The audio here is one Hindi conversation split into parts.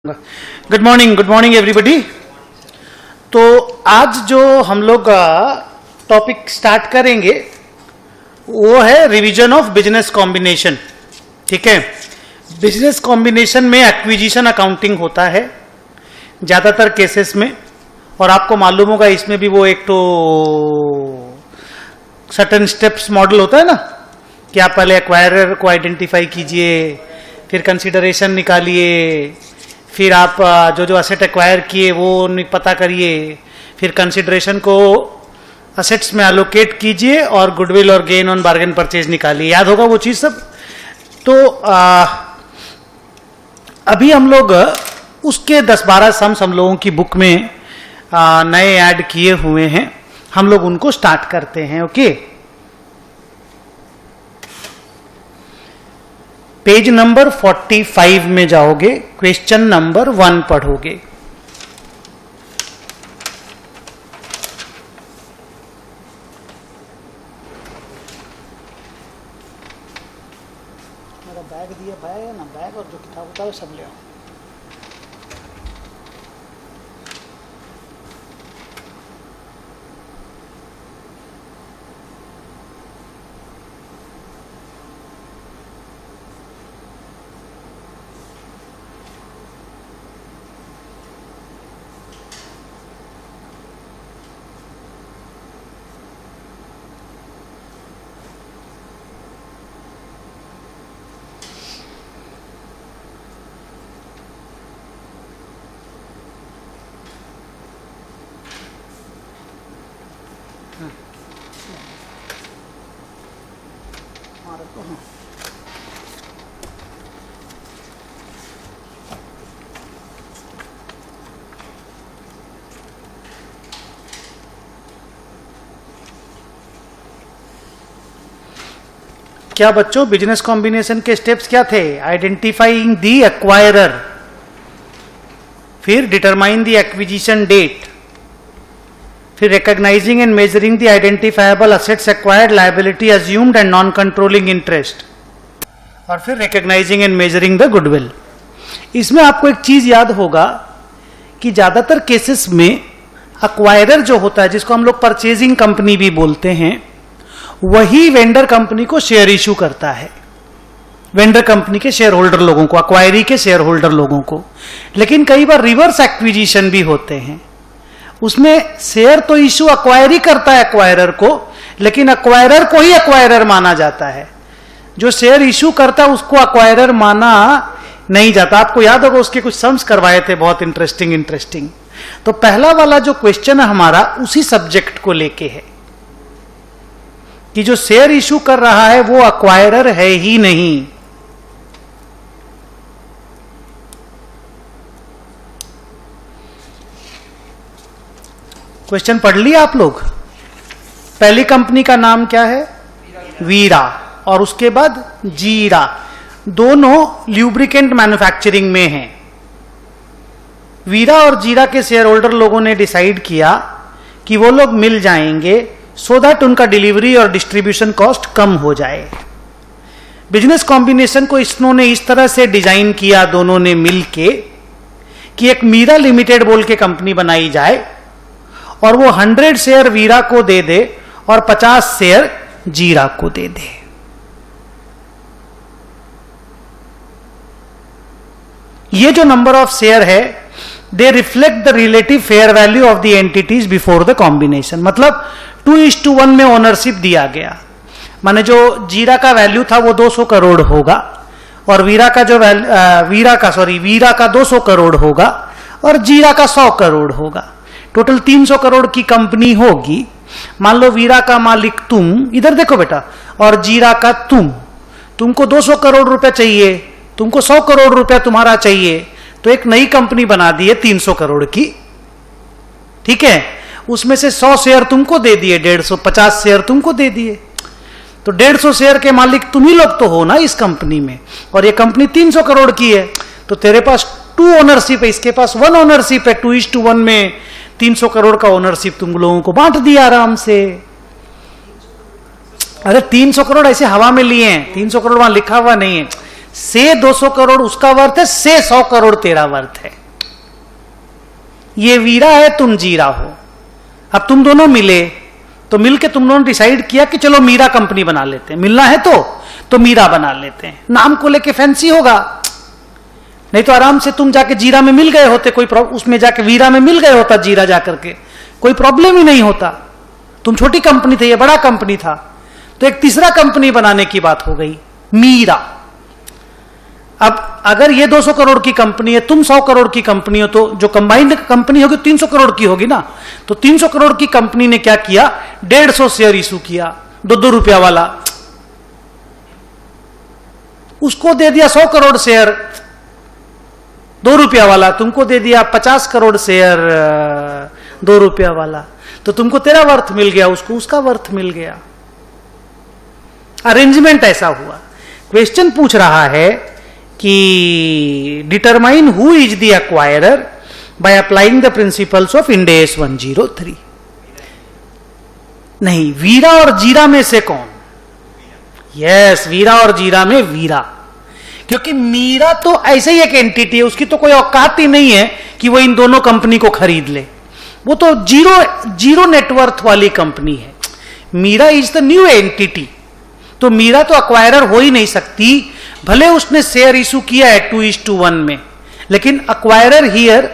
Good morning everybody. तो आज जो हम लोग टॉपिक स्टार्ट करेंगे वो है रिवीजन ऑफ बिजनेस कॉम्बिनेशन। ठीक है, बिजनेस कॉम्बिनेशन में एक्विजिशन अकाउंटिंग होता है ज़्यादातर केसेस में, और आपको मालूम होगा इसमें भी वो एक तो सर्टेन स्टेप्स मॉडल होता है ना, कि आप पहले एक्वायरर को आइडेंटिफाई कीजिए, फिर कंसिडरेशन निकालिए, फिर आप जो असेट एक्वायर किए वो पता करिए, फिर कंसिडरेशन को असेट्स में एलोकेट कीजिए और गुडविल और गेन ऑन बार्गेन परचेज निकालिए। याद होगा वो चीज़ सब। तो अभी हम लोग उसके 10-12 सम्स हम लोगों की बुक में नए ऐड किए हुए हैं, हम लोग उनको स्टार्ट करते हैं। ओके, पेज नंबर 45 में जाओगे, क्वेश्चन नंबर 1 पढ़ोगे। मेरा बैग दिया भाई है ना, बैग और जो किताब होता है सब ले आओ। क्या बच्चों, बिजनेस कॉम्बिनेशन के स्टेप्स क्या थे? आइडेंटिफाइंग द एक्वायरर, फिर डिटरमाइन द एक्विजिशन डेट, फिर recognising and measuring the identifiable assets acquired, liability assumed and non controlling interest, और फिर recognising and measuring the goodwill. इसमें आपको एक चीज याद होगा कि ज्यादातर केसेस में एक्वायरर जो होता है, जिसको हम लोग परचेजिंग कंपनी भी बोलते हैं, वही वेंडर कंपनी को शेयर इशू करता है, वेंडर कंपनी के शेयर होल्डर लोगों को, एक्वायरी के शेयर होल्डर लोगों को। लेकिन कई बार रिवर्स एक्विजिशन भी होते हैं, उसमें शेयर तो इशू एक्वायरी करता है एक्वायरर को, लेकिन एक्वायरर को ही एक्वायरर माना जाता है। जो शेयर इशू करता है उसको एक्वायरर माना नहीं जाता। आपको याद होगा उसके कुछ सम्स करवाए थे, बहुत इंटरेस्टिंग। तो पहला वाला जो क्वेश्चन है हमारा उसी सब्जेक्ट को लेके है कि जो शेयर इशू कर रहा है वो एक्वायरर है ही नहीं। क्वेश्चन पढ़ लिया आप लोग? पहली कंपनी का नाम क्या है? वीरा, और उसके बाद जीरा। दोनों ल्यूब्रिकेंट मैन्युफैक्चरिंग में हैं। वीरा और जीरा के शेयर होल्डर लोगों ने डिसाइड किया कि वो लोग मिल जाएंगे सो दैट उनका डिलीवरी और डिस्ट्रीब्यूशन कॉस्ट कम हो जाए। बिजनेस कॉम्बिनेशन को इन्होंने इस तरह से डिजाइन किया दोनों ने मिलके कि एक मीरा लिमिटेड बोल के कंपनी बनाई जाए, और वो 100 शेयर वीरा को दे दे और 50 शेयर जीरा को दे दे। ये जो नंबर ऑफ शेयर है, दे reflect the relative fair value of the entities before the combination. मतलब 2:1 में ओनरशिप दिया गया, माने जो जीरा का वैल्यू था वो 200 करोड़ होगा, और वीरा का 200 करोड़ होगा, और जीरा का 100 करोड़ होगा। टोटल 300 करोड़ की कंपनी होगी। मान लो वीरा का मालिक तुम, इधर देखो बेटा, और जीरा का तुमको 200 करोड़ रुपए चाहिए, तुमको 100 करोड़ रुपया तुम्हारा चाहिए, तो एक नई कंपनी बना दी है 300 करोड़ की। ठीक है, उसमें से 100 शेयर तुमको दे दिए, 150 शेयर तुमको दे दिए, तो 150 शेयर के मालिक तुम ही लोग तो हो ना इस कंपनी में, और ये कंपनी 300 करोड़ की है, तो तेरे पास 2 ओनरशिप है, इसके पास 1 ओनरशिप है। 2:1 में 300 करोड़ का ओनरशिप तुम लोगों को बांट दिया आराम से। अरे 300 करोड़ ऐसे हवा में लिए हैं, 300 करोड़ वहां लिखा हुआ नहीं है, से 200 करोड़ उसका वर्थ है, से 100 करोड़ तेरा वर्थ है। ये वीरा है, तुम जीरा हो। अब तुम दोनों मिले, तो मिलके तुम दोनों डिसाइड किया कि चलो मीरा कंपनी बना लेते हैं, मिलना है तो मीरा बना लेते हैं। नाम को लेके फैंसी होगा, नहीं तो आराम से तुम जाके जीरा में मिल गए होते, कोई उसमें जाके वीरा में मिल गए होता, जीरा जाकर के कोई प्रॉब्लम ही नहीं होता। तुम छोटी कंपनी थे, ये बड़ा कंपनी था, तो एक तीसरा कंपनी बनाने की बात हो गई, मीरा। अब अगर ये 200 करोड़ की कंपनी है, तुम 100 करोड़ की कंपनी हो, तो जो कंबाइंड कंपनी होगी 300 करोड़ की होगी ना। तो 300 करोड़ की कंपनी ने क्या किया, 150 शेयर इशू किया, 2-2 रुपया वाला, उसको दे दिया 100 करोड़ शेयर 2 रुपया वाला, तुमको दे दिया 50 करोड़ शेयर 2 रुपया वाला, तो तुमको तेरा वर्थ मिल गया, उसको उसका वर्थ मिल गया। अरेंजमेंट ऐसा हुआ। क्वेश्चन पूछ रहा है कि determine who is the acquirer by applying the principles of Ind AS 103। नहीं, वीरा और जीरा में से कौन? यस, वीरा और जीरा में वीरा, क्योंकि मीरा तो ऐसे ही एक एंटिटी है, उसकी तो कोई औकात ही नहीं है कि वो इन दोनों कंपनी को खरीद ले। वो तो जीरो नेटवर्थ वाली कंपनी है। Meera is the new entity, तो मीरा तो अक्वायरर हो ही नहीं सकती, भले उसने शेयर इशू किया है 2:1 में, लेकिन acquirer here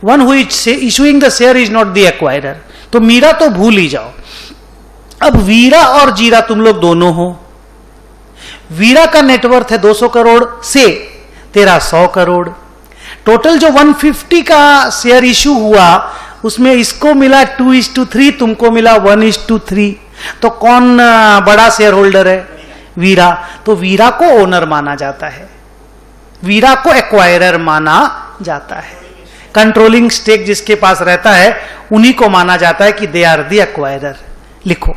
one who is issuing the share is not the acquirer. तो मीरा तो भूल ही जाओ। अब वीरा और जीरा तुम लोग दोनों हो। वीरा का नेटवर्थ है 200 करोड़ से तेरा 100 करोड़। टोटल जो 150 का शेयर इशू हुआ, उसमें इसको मिला 2:3, तुमको मिला 1:3। तो कौन बड़ा शेयर होल्डर है? वीरा। तो वीरा को ओनर माना जाता है, वीरा को एक्वायरर माना जाता है। कंट्रोलिंग स्टेक जिसके पास रहता है उन्हीं को माना जाता है कि दे आर द एक्वायरर। लिखो,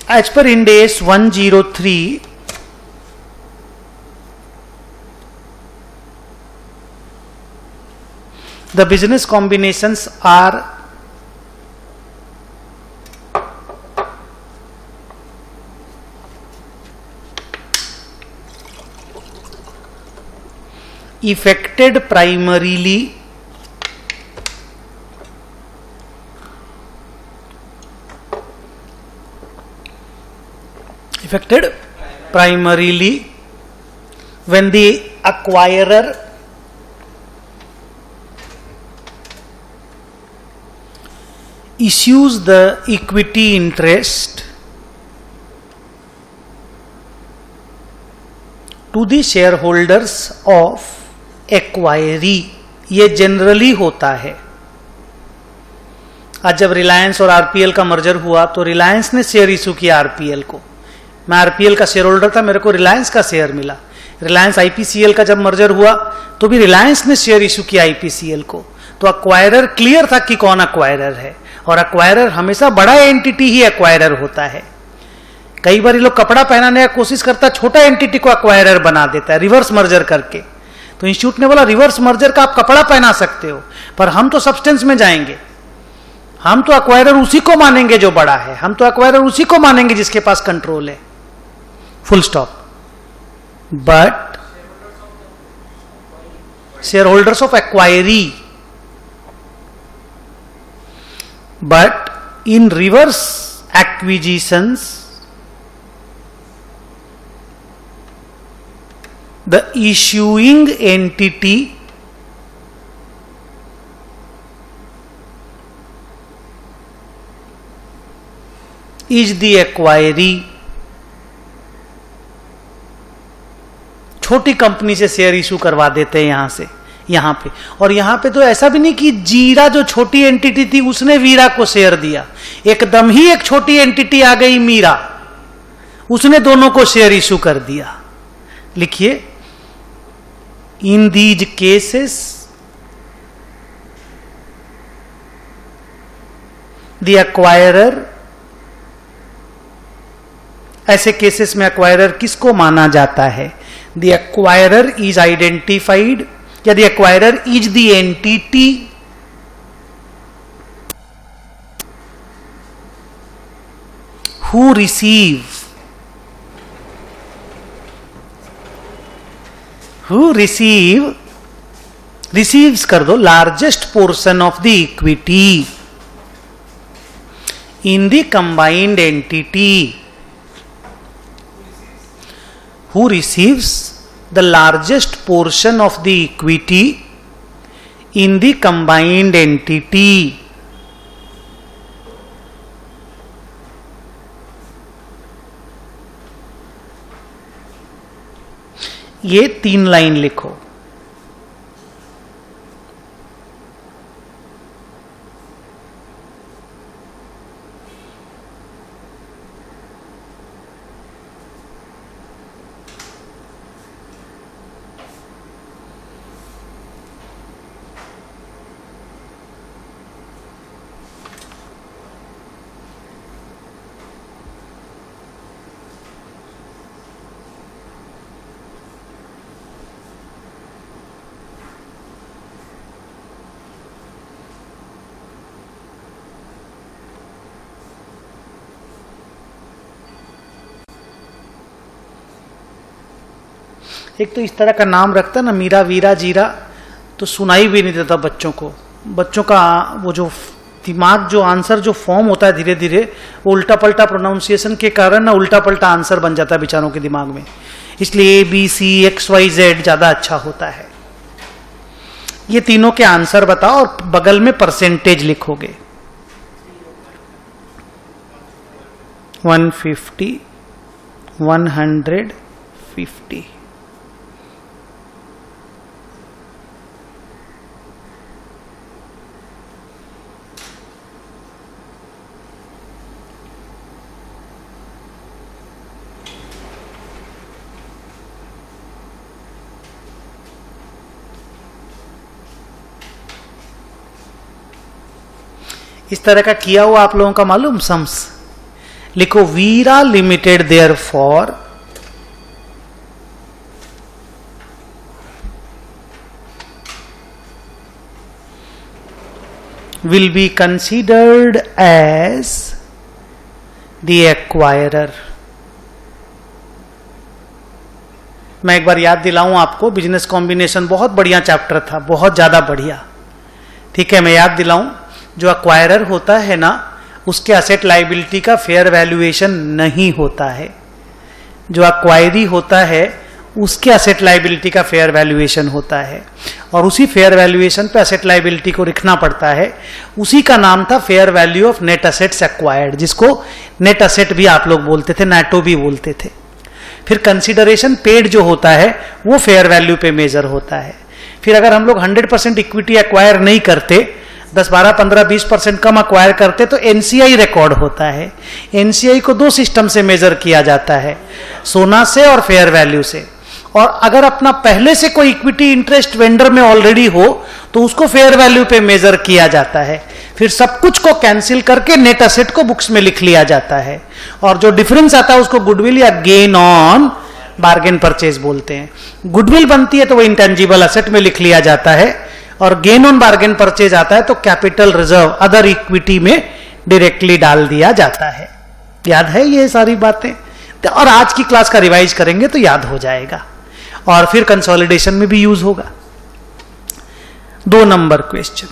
as per Ind AS 103, the business combinations are effected primarily when the acquirer issues the equity interest to the shareholders of acquiree। ये जनरली होता है। आज जब रिलायंस और आरपीएल का मर्जर हुआ तो रिलायंस ने शेयर इशू किया आरपीएल को। मैं आरपीएल का शेयर होल्डर था, मेरे को रिलायंस का शेयर मिला। रिलायंस आईपीसीएल का जब मर्जर हुआ तो भी रिलायंस ने शेयर इशू किया आईपीसीएल को। तो एक्वायरर क्लियर था कि कौन एक्वायरर है, और एक्वायरर हमेशा बड़ा एंटिटी ही एक्वायरर होता है। कई बार ये लोग कपड़ा पहनाने की कोशिश करता है, छोटा एंटिटी को एक्वायरर बना देता है रिवर्स मर्जर करके। तो इंस्टीट्यूट ने बोला रिवर्स मर्जर का आप कपड़ा पहना सकते हो, पर हम तो सब्सटेंस में जाएंगे, हम तो एक्वायरर उसी को मानेंगे जो बड़ा है, हम तो एक्वायरर उसी को मानेंगे जिसके पास कंट्रोल है। Full stop. But share holders of acquiree, but in reverse acquisitions the issuing entity is the acquiree। छोटी कंपनी से शेयर इशू करवा देते हैं यहां से यहां पे, और यहां पे तो ऐसा भी नहीं कि जीरा जो छोटी एंटिटी थी उसने वीरा को शेयर दिया, एकदम ही एक छोटी एंटिटी आ गई मीरा, उसने दोनों को शेयर इशू कर दिया। लिखिए, in these cases the acquirer, ऐसे केसेस में एक्वायरर किसको माना जाता है? द एक्वायरर इज आइडेंटिफाइड, या the acquirer is the entity who receives कर दो largest portion of the equity in the combined entity. Who receives the largest portion of the equity in the combined entity? ये 3 लाइन लिखो. एक तो इस तरह का नाम रखता ना, मीरा वीरा जीरा, तो सुनाई भी नहीं देता बच्चों को. बच्चों का वो जो दिमाग, जो आंसर जो फॉर्म होता है धीरे धीरे, वो उल्टा पल्टा प्रोनाउंसिएशन के कारण ना उल्टा पल्टा आंसर बन जाता है बेचारों के दिमाग में. इसलिए ABCXYZ ज्यादा अच्छा होता है. ये तीनों के आंसर बताओ और बगल में परसेंटेज लिखोगे. 150, 150. इस तरह का किया हुआ आप लोगों का मालूम सम्स लिखो. Veera limited there for will be considered as the acquirer. मैं एक बार याद दिलाऊं आपको, बिजनेस कॉम्बिनेशन बहुत बढ़िया चैप्टर था, बहुत ज्यादा बढ़िया. ठीक है, मैं याद दिलाऊं, जो अक्वायरर होता है ना, उसके असेट लाइबिलिटी का फेयर वैल्यूएशन नहीं होता है. जो अक्वायरी होता है उसके असेट लाइबिलिटी का फेयर वैल्यूएशन होता है, और उसी फेयर वैल्यूएशन पे असेट लाइबिलिटी को लिखना पड़ता है. उसी का नाम था fair value of net assets acquired, जिसको नेट असेट भी आप लोग बोलते थे, नेटो भी बोलते थे. फिर कंसिडरेशन पेड जो होता है वो फेयर वैल्यू पे मेजर होता है. फिर अगर हम लोग 100% इक्विटी एक्वायर नहीं करते, 10, 12, 15, 20% कम अक्वायर करते, तो एनसीआई रिकॉर्ड होता है. एनसीआई को 2 सिस्टम से मेजर किया जाता है, सोना से और फेयर वैल्यू से. और अगर अपना पहले से कोई इक्विटी इंटरेस्ट वेंडर में ऑलरेडी हो तो उसको फेयर वैल्यू पे मेजर किया जाता है. फिर सब कुछ को कैंसिल करके नेट असेट को बुक्स में लिख लिया जाता है, और जो डिफरेंस आता है उसको गुडविल या गेन ऑन बार्गेन परचेज बोलते हैं. गुडविल बनती है तो वो इंटेंजिबल असेट में लिख लिया जाता है, और गेन ऑन बार्गेन परचेज आता है तो कैपिटल रिजर्व अदर इक्विटी में डायरेक्टली डाल दिया जाता है. याद है ये सारी बातें? और आज की क्लास का रिवाइज करेंगे तो याद हो जाएगा, और फिर कंसोलिडेशन में भी यूज होगा. 2 नंबर क्वेश्चन.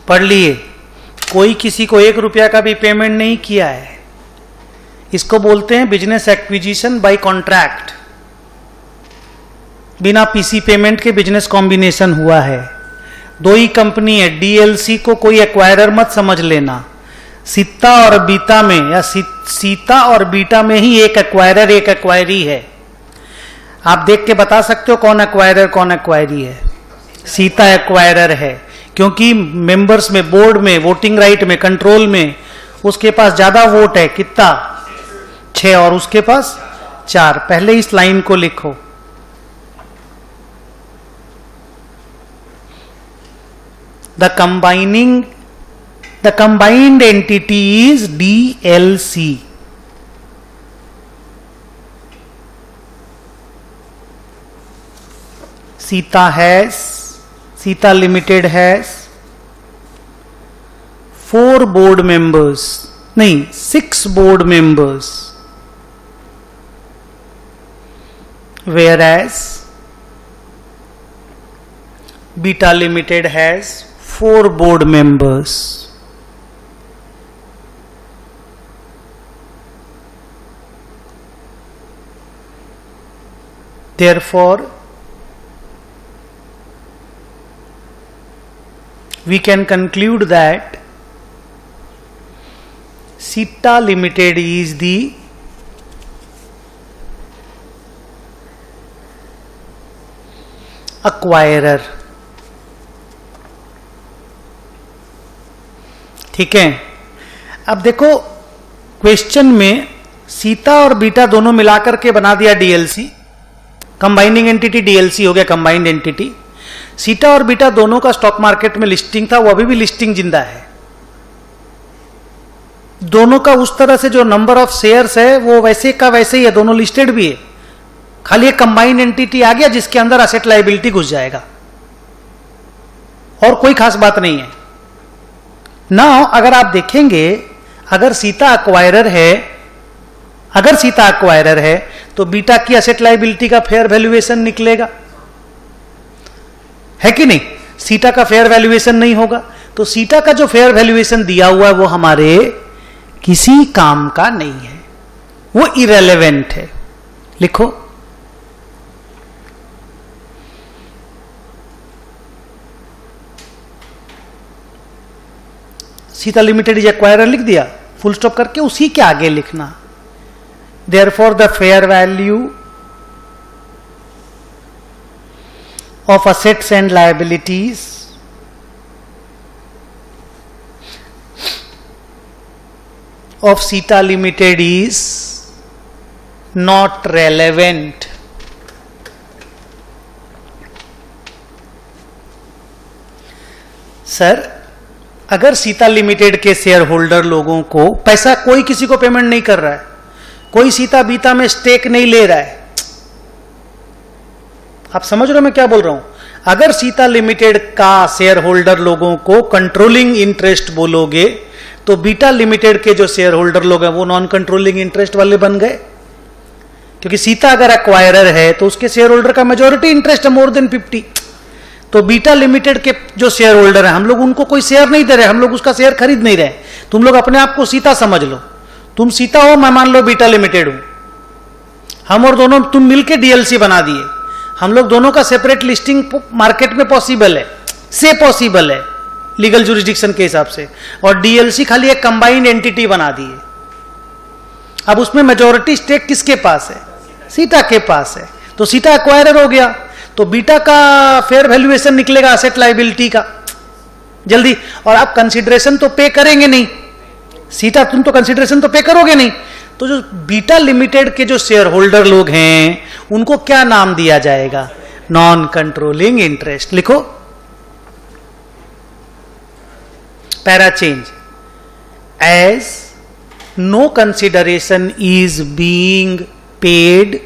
पढ़ लिए, कोई किसी को 1 रुपया का भी पेमेंट नहीं किया है। इसको बोलते हैं बिजनेस एक्विजिशन बाय कॉन्ट्रैक्ट। बिना पीसी पेमेंट के बिजनेस कॉम्बिनेशन हुआ है। 2 ही कंपनी है, डीएलसी को कोई एक्वायरर मत समझ लेना। सीता और बीता में या सीता और बीटा में ही एक एक्वायरर एक एक्वायरी है। आप देख के बता सकते हो कौन एक्वायरर कौन एक्वायरी है? सीता एक्वायरर है, क्योंकि मेंबर्स में, बोर्ड में, वोटिंग राइट में, कंट्रोल में उसके पास ज्यादा वोट है। कितना? 6 और उसके पास 4। पहले इस लाइन को लिखो। The combined entity is DLC. Sita Limited has 4 board members, नहीं 6 board members, whereas Beta Limited has 4 board members. Therefore, we can conclude that Sita Limited is the acquirer. ठीक है। अब देखो क्वेश्चन में सीता और बीटा दोनों मिलाकर के बना दिया डीएलसी, कंबाइनिंग एंटिटी डीएलसी हो गया कंबाइंड एंटिटी। सीटा और बीटा दोनों का स्टॉक मार्केट में लिस्टिंग था, वो अभी भी लिस्टिंग जिंदा है। दोनों का उस तरह से जो नंबर ऑफ शेयर्स है वो वैसे का वैसे ही है, दोनों लिस्टेड भी है। खाली एक कंबाइंड एंटिटी आ गया जिसके अंदर असेट लायबिलिटी घुस जाएगा, और कोई खास बात नहीं है। नाउ अगर आप देखेंगे, अगर सीता एक्वायरर है तो बीटा की असेट लायबिलिटी का फेयर वैल्यूएशन निकलेगा, है कि नहीं? सीटा का फेयर वैल्यूएशन नहीं होगा, तो सीटा का जो फेयर वैल्यूएशन दिया हुआ है वो हमारे किसी काम का नहीं है, वो इरेलेवेंट है। लिखो, सीता लिमिटेड इज एक्वायरर लिख दिया, फुल स्टॉप करके उसी के आगे लिखना therefore the fair value of assets and liabilities of Sita Limited is not relevant. Sir, अगर सीता लिमिटेड के शेयर होल्डर लोगों को पैसा, कोई किसी को पेमेंट नहीं कर रहा है, कोई सीता बीता में स्टेक नहीं ले रहा है, आप समझ रहे हो मैं क्या बोल रहा हूं? अगर सीता लिमिटेड का शेयर होल्डर लोगों को कंट्रोलिंग इंटरेस्ट बोलोगे तो बीटा लिमिटेड के जो शेयर होल्डर लोग हैं वो नॉन कंट्रोलिंग इंटरेस्ट वाले बन गए, क्योंकि सीता अगर एक्वायरर है तो उसके शेयर होल्डर का मेजॉरिटी इंटरेस्ट है, मोर देन 50। तो बीटा लिमिटेड के जो शेयर होल्डर है, हम लोग उनको कोई शेयर नहीं दे रहे, हम लोग उसका शेयर खरीद नहीं रहे। तुम लोग अपने आप को सीता समझ लो, तुम सीता हो, मैं मान लो बीटा लिमिटेड हूं, हम और दोनों तुम मिलके डीएलसी बना दिए, हम लोग दोनों का सेपरेट लिस्टिंग मार्केट में पॉसिबल है, से पॉसिबल है लीगल जुरिस्डिक्शन के हिसाब से, और डीएलसी खाली एक कंबाइंड एंटिटी बना दिए। अब उसमें मेजॉरिटी स्टेक किसके पास है? सीटा के पास है, तो सीटा एक्वायरर हो गया, तो बीटा का फेयर वैल्यूएशन निकलेगा असेट लायबिलिटी का जल्दी, और आप कंसिडरेशन तो पे करेंगे नहीं, सीटा तुम तो कंसिडरेशन तो पे करोगे नहीं, तो जो बीटा लिमिटेड के जो शेयर होल्डर लोग हैं उनको क्या नाम दिया जाएगा? Non controlling interest. लिखो, para change, as no consideration is being paid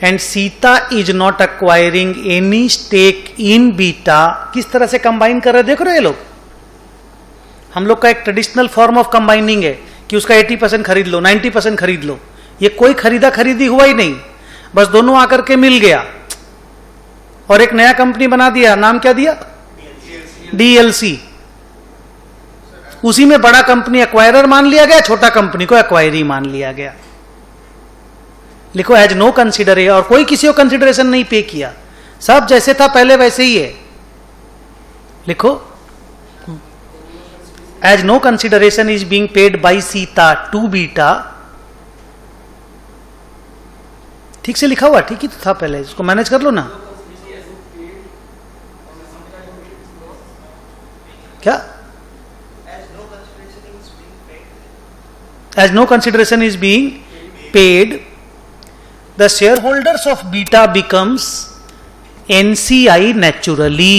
and Sita is not acquiring any stake in Beta. किस तरह से कंबाइन कर रहे देख रहे हो ये लोग? हम लोग का एक ट्रेडिशनल फॉर्म ऑफ कंबाइनिंग है कि उसका 80% खरीद लो, 90% खरीद लो। ये कोई खरीदा खरीदी हुआ ही नहीं, बस दोनों आकर के मिल गया, और एक नया कंपनी बना दिया, नाम क्या दिया? डीएलसी। उसी में बड़ा कंपनी एक्वायरर मान लिया गया, छोटा कंपनी को एक्वायरी मान लिया गया। लिखो एज नो कंसिडरेशन, और कोई किसी को कंसिडरेशन नहीं पे किया, सब जैसे था पहले वैसे ही है। लिखो as no consideration is being paid by Sita to beta. ठीक से लिखा हुआ, ठीक ही तो था पहले, इसको मैनेज कर लो ना। क्या? As no consideration is being paid, the shareholders of beta becomes NCI naturally.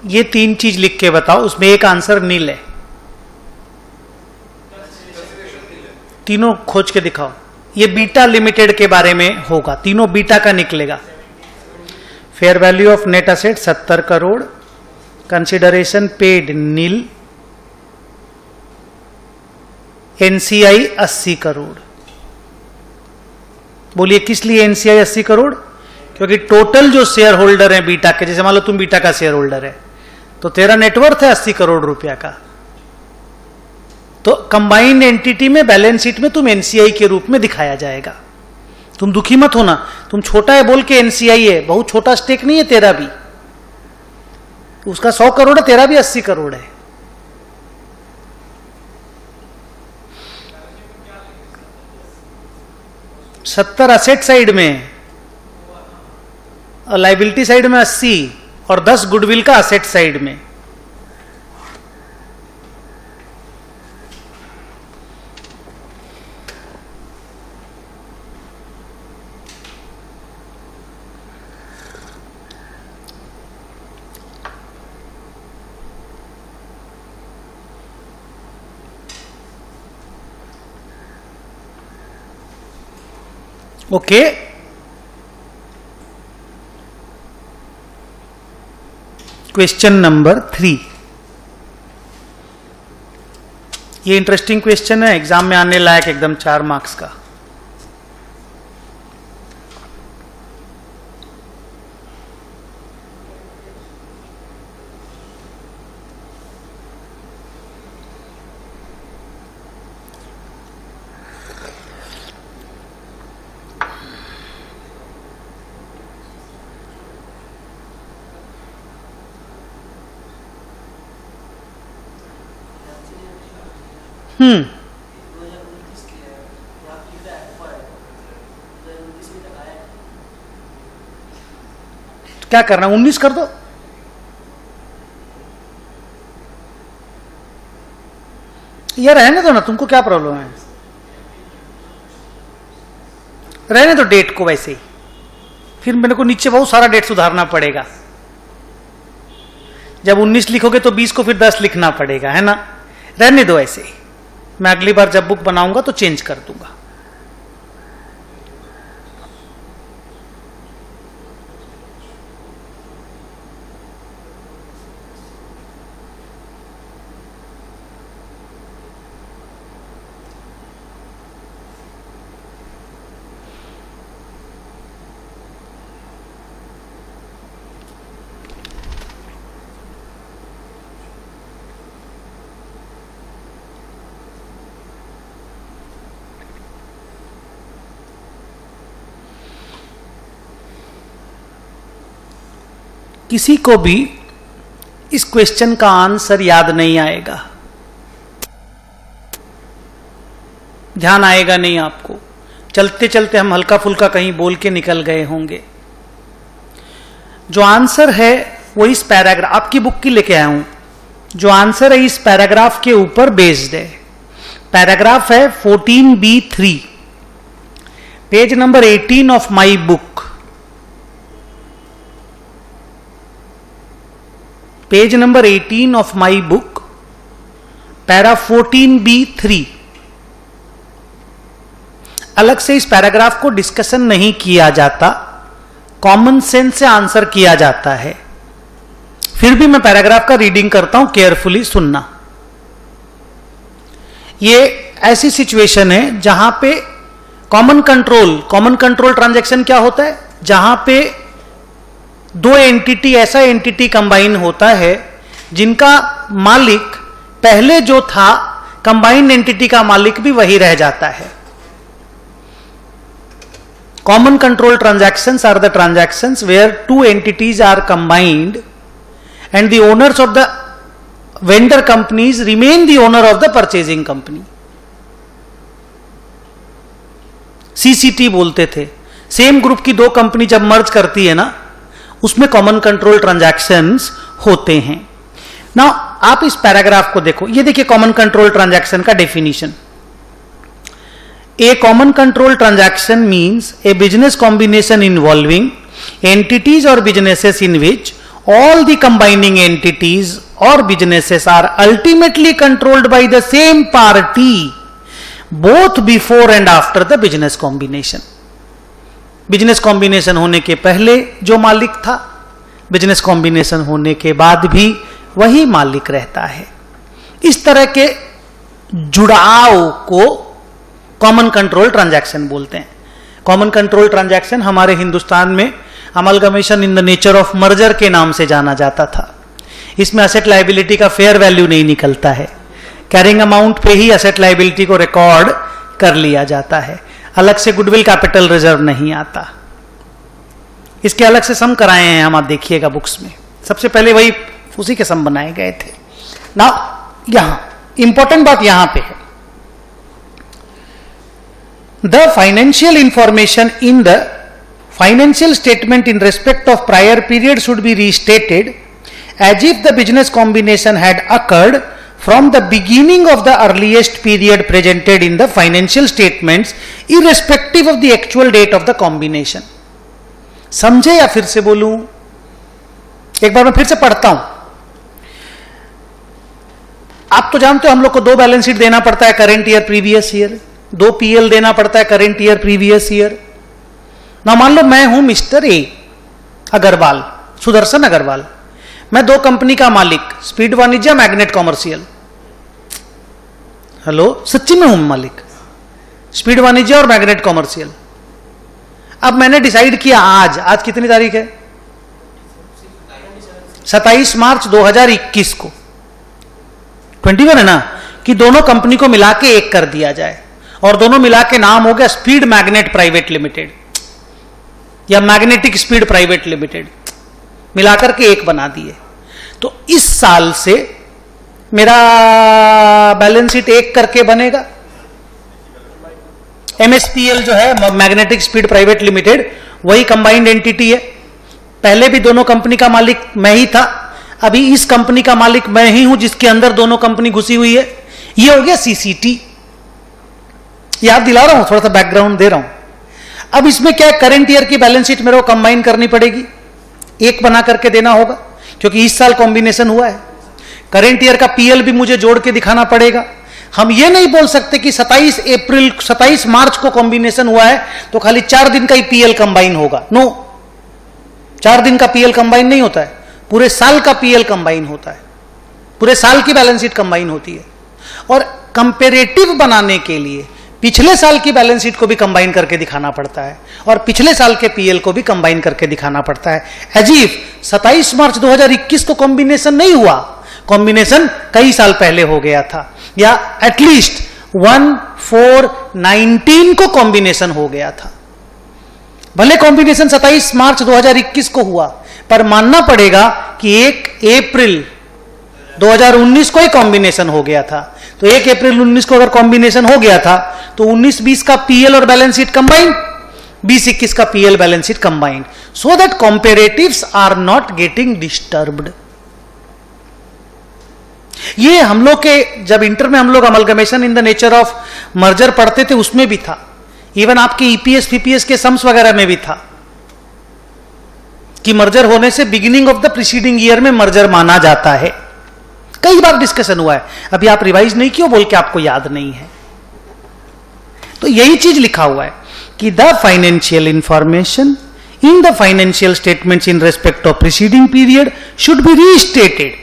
ये 3 चीज लिख के बताओ, उसमें एक आंसर नील है। तीनों खोज के दिखाओ। ये बीटा लिमिटेड के बारे में होगा, तीनों बीटा का निकलेगा। Fair value of net asset 70 crore, consideration paid nil, NCI 80 crore. बोलिए किस लिए एनसीआई 80 करोड़? क्योंकि टोटल जो शेयर होल्डर है बीटा के, जैसे मान लो तुम बीटा का शेयर होल्डर है, तो तेरा नेटवर्थ है 80 करोड़ रुपया का, तो कंबाइंड एंटिटी में बैलेंस शीट में तुम एनसीआई के रूप में दिखाया जाएगा। तुम दुखी मत होना, तुम छोटा है बोल के एनसीआई है, बहुत छोटा स्टेक नहीं है तेरा भी, उसका 100 करोड़ है, तेरा भी 80 करोड़ है। सत्तर असेट साइड में और लाइबिलिटी साइड में 80 और 10 गुडविल का असेट साइड में। Okay, question number 3। ये इंटरेस्टिंग क्वेश्चन है, एग्जाम में आने लायक, एकदम 4 मार्क्स का। क्या करना, 19 कर दो। ये रहने दो ना, तुमको क्या प्रॉब्लम है, रहने दो डेट को वैसे ही। फिर मेरे को नीचे बहुत सारा डेट सुधारना पड़ेगा। जब 19 लिखोगे तो 20 को फिर 10 लिखना पड़ेगा, है ना। रहने दो ऐसे ही, मैं अगली बार जब बुक बनाऊंगा तो चेंज कर दूंगा। किसी को भी इस क्वेश्चन का आंसर याद नहीं आएगा, ध्यान आएगा नहीं आपको। चलते चलते हम हल्का फुल्का कहीं बोल के निकल गए होंगे। जो आंसर है वो इस पैराग्राफ, आपकी बुक की लेके आया हूं, जो आंसर है इस पैराग्राफ के ऊपर बेस्ड है। पैराग्राफ है 14B3, page number 18 of my book. Page number 18 of my book, para 14B3, अलग से इस पैराग्राफ को डिस्कशन नहीं किया जाता, कॉमन सेंस से आंसर किया जाता है। फिर भी मैं पैराग्राफ का रीडिंग करता हूं, केयरफुली सुनना। ये ऐसी सिचुएशन है जहां पे कॉमन कंट्रोल ट्रांजैक्शन क्या होता है? जहां पे दो एंटिटी, ऐसा एंटिटी कंबाइन होता है जिनका मालिक पहले जो था, कंबाइंड एंटिटी का मालिक भी वही रह जाता है। Common control transactions are the transactions where two entities are combined and the owners of the vendor companies remain the owner of the purchasing company. CCT बोलते थे। सेम ग्रुप की दो कंपनी जब मर्ज करती है ना, उसमें कॉमन कंट्रोल ट्रांजैक्शंस होते हैं। नाउ आप इस पैराग्राफ को देखो, ये देखिए कॉमन कंट्रोल ट्रांजैक्शन का definition. A common control transaction means a business combination involving entities or businesses in which all the combining entities or businesses are ultimately controlled by the same party both before and after the business combination. Business combination होने के पहले जो मालिक था, बिजनेस कॉम्बिनेशन होने के बाद भी वही मालिक रहता है। इस तरह के जुड़ाव को कॉमन कंट्रोल ट्रांजैक्शन बोलते हैं। कॉमन कंट्रोल ट्रांजैक्शन हमारे हिंदुस्तान में amalgamation in the nature of merger के नाम से जाना जाता था। इसमें असेट लायबिलिटी का फेयर वैल्यू नहीं निकलता है, कैरिंग अमाउंट पे ही असेट लायबिलिटी को रिकॉर्ड कर लिया जाता है, अलग से गुडविल कैपिटल रिजर्व नहीं आता। इसके अलग से सम कराए हैं हम, आप देखिएगा बुक्स में, सबसे पहले वही उसी के सम बनाए गए थे ना। यहां इंपॉर्टेंट बात यहां पे है, the financial information in the financial statement in respect of prior period should be restated as if the business combination had occurred from the beginning of the earliest period presented in the financial statements irrespective of the actual date of the combination. समझे या फिर से बोलूं? एक बार मैं फिर से पढ़ता हूं। आप तो जानते हो हम लोग को दो बैलेंस शीट देना पड़ता है, करेंट ईयर प्रीवियस ईयर, दो पीएल देना पड़ता है, करेंट ईयर प्रीवियस ईयर। ना मान लो मैं हूं मिस्टर ए अग्रवाल, सुदर्शन अग्रवाल, मैं दो कंपनी का मालिक, स्पीड वाणिज्य, मैग्नेट कॉमर्शियल। हेलो, सच्ची में हूं मालिक, स्पीड वाणिज्य और मैग्नेट कॉमर्शियल। अब मैंने डिसाइड किया आज कितनी तारीख है? 27 मार्च 2021 को, 21 है ना, कि दोनों कंपनी को मिला के एक कर दिया जाए और दोनों मिला के नाम हो गया स्पीड मैग्नेट प्राइवेट लिमिटेड या मैग्नेटिक स्पीड प्राइवेट लिमिटेड, मिलाकर के एक बना दिए। तो इस साल से मेरा बैलेंस शीट एक करके बनेगा। MSPL जो है मैग्नेटिक स्पीड प्राइवेट लिमिटेड, वही कंबाइंड एंटिटी है। पहले भी दोनों कंपनी का मालिक मैं ही था, अभी इस कंपनी का मालिक मैं ही हूं जिसके अंदर दोनों कंपनी घुसी हुई है। ये हो गया CCT। याद दिला रहा हूं, थोड़ा सा बैकग्राउंड दे रहा हूं। अब इसमें क्या है, करंट ईयर की बैलेंस शीट मेरे को कंबाइन करनी पड़ेगी, एक बना करके देना होगा क्योंकि इस साल कॉम्बिनेशन हुआ है। करंट ईयर का पीएल भी मुझे जोड़ के दिखाना पड़ेगा। हम ये नहीं बोल सकते कि 27 मार्च को कॉम्बिनेशन हुआ है तो खाली 4 दिन का ही पीएल कंबाइन होगा। नो, 4 दिन का पीएल कंबाइन नहीं होता है, पूरे साल का पीएल कंबाइन होता है, पूरे साल की बैलेंस शीट कंबाइन होती है। और कंपेरेटिव बनाने के लिए पिछले साल की बैलेंस शीट को भी कंबाइन करके दिखाना पड़ता है और पिछले साल के पीएल को भी कंबाइन करके दिखाना पड़ता है। अजीब, 27 मार्च 2021 को कॉम्बिनेशन नहीं हुआ, कॉम्बिनेशन कई साल पहले हो गया था, या एटलीस्ट 1/4/19 को कॉम्बिनेशन हो गया था। भले कॉम्बिनेशन 27 मार्च 2021 को हुआ, पर मानना पड़ेगा कि 1 अप्रैल 2019 को ही कॉम्बिनेशन हो गया था। तो 1 अप्रैल 19 को अगर कॉम्बिनेशन हो गया था तो 19-20 का पीएल और बैलेंस शीट कंबाइंड, 20-21 का PL balance sheet combined, so that comparatives are not getting disturbed. ये हम लोग के जब इंटर में हम लोग amalgamation in the nature of merger पढ़ते थे उसमें भी था, इवन आपके ईपीएस पीपीएस के सम्स वगैरह में भी था कि मर्जर होने से beginning of the preceding year में मर्जर माना जाता है। कई बार डिस्कशन हुआ है, अभी आप रिवाइज नहीं किए बोल के आपको याद नहीं है। तो यही चीज लिखा हुआ है कि the financial information in the financial statements in respect of preceding period should be restated,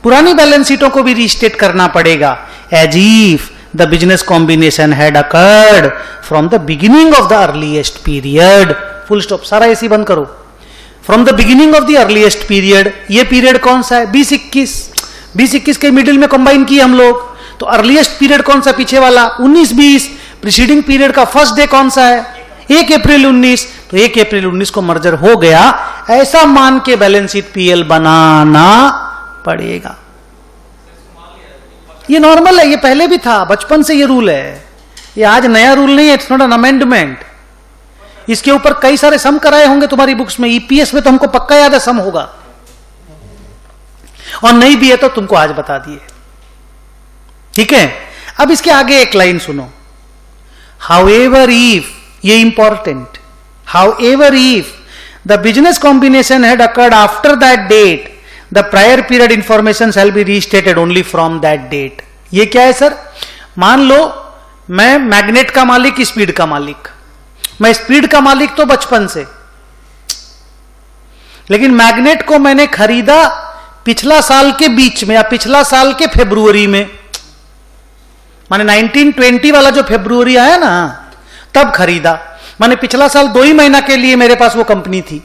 पुरानी बैलेंस शीटों को भी रीस्टेट करना पड़ेगा, as if the business combination had occurred from the beginning of the earliest period, full stop, सारा ऐसी बंद करो, from the beginning of the earliest period. ये पीरियड कौन सा है? 20-21 के मिडिल में कंबाइन किए हम लोग, तो अर्लीएस्ट पीरियड कौन सा? पीछे वाला 19-20। प्रीसीडिंग पीरियड का फर्स्ट डे कौन सा है? 1 अप्रैल 19, तो 1 अप्रैल 19 को मर्जर हो गया, ऐसा मान के बैलेंस शीट पीएल बनाना पड़ेगा। ये नॉर्मल है, ये पहले भी था, बचपन से ये रूल है, ये आज नया रूल नहीं है, इट्स नॉट एन अमेंडमेंट। इसके ऊपर कई सारे सम कराए होंगे तुम्हारी बुक्स में, ईपीएस में तो हमको पक्का याद है सम होगा, और नहीं भी है तो तुमको आज बता दिए, ठीक है। अब इसके आगे एक लाइन सुनो, हाउएवर इफ, ये important, however if the business combination had occurred after that date the prior period information shall be restated only from that date. ये क्या है सर? मान लो मैं मैग्नेट का मालिक, स्पीड का मालिक, मैं स्पीड का मालिक तो बचपन से, लेकिन मैग्नेट को मैंने खरीदा पिछला साल के बीच में या पिछला साल के फरवरी में, माने 1920 वाला जो फरवरी आया ना तब खरीदा, माने पिछला साल 2 ही महीना के लिए मेरे पास वो कंपनी थी,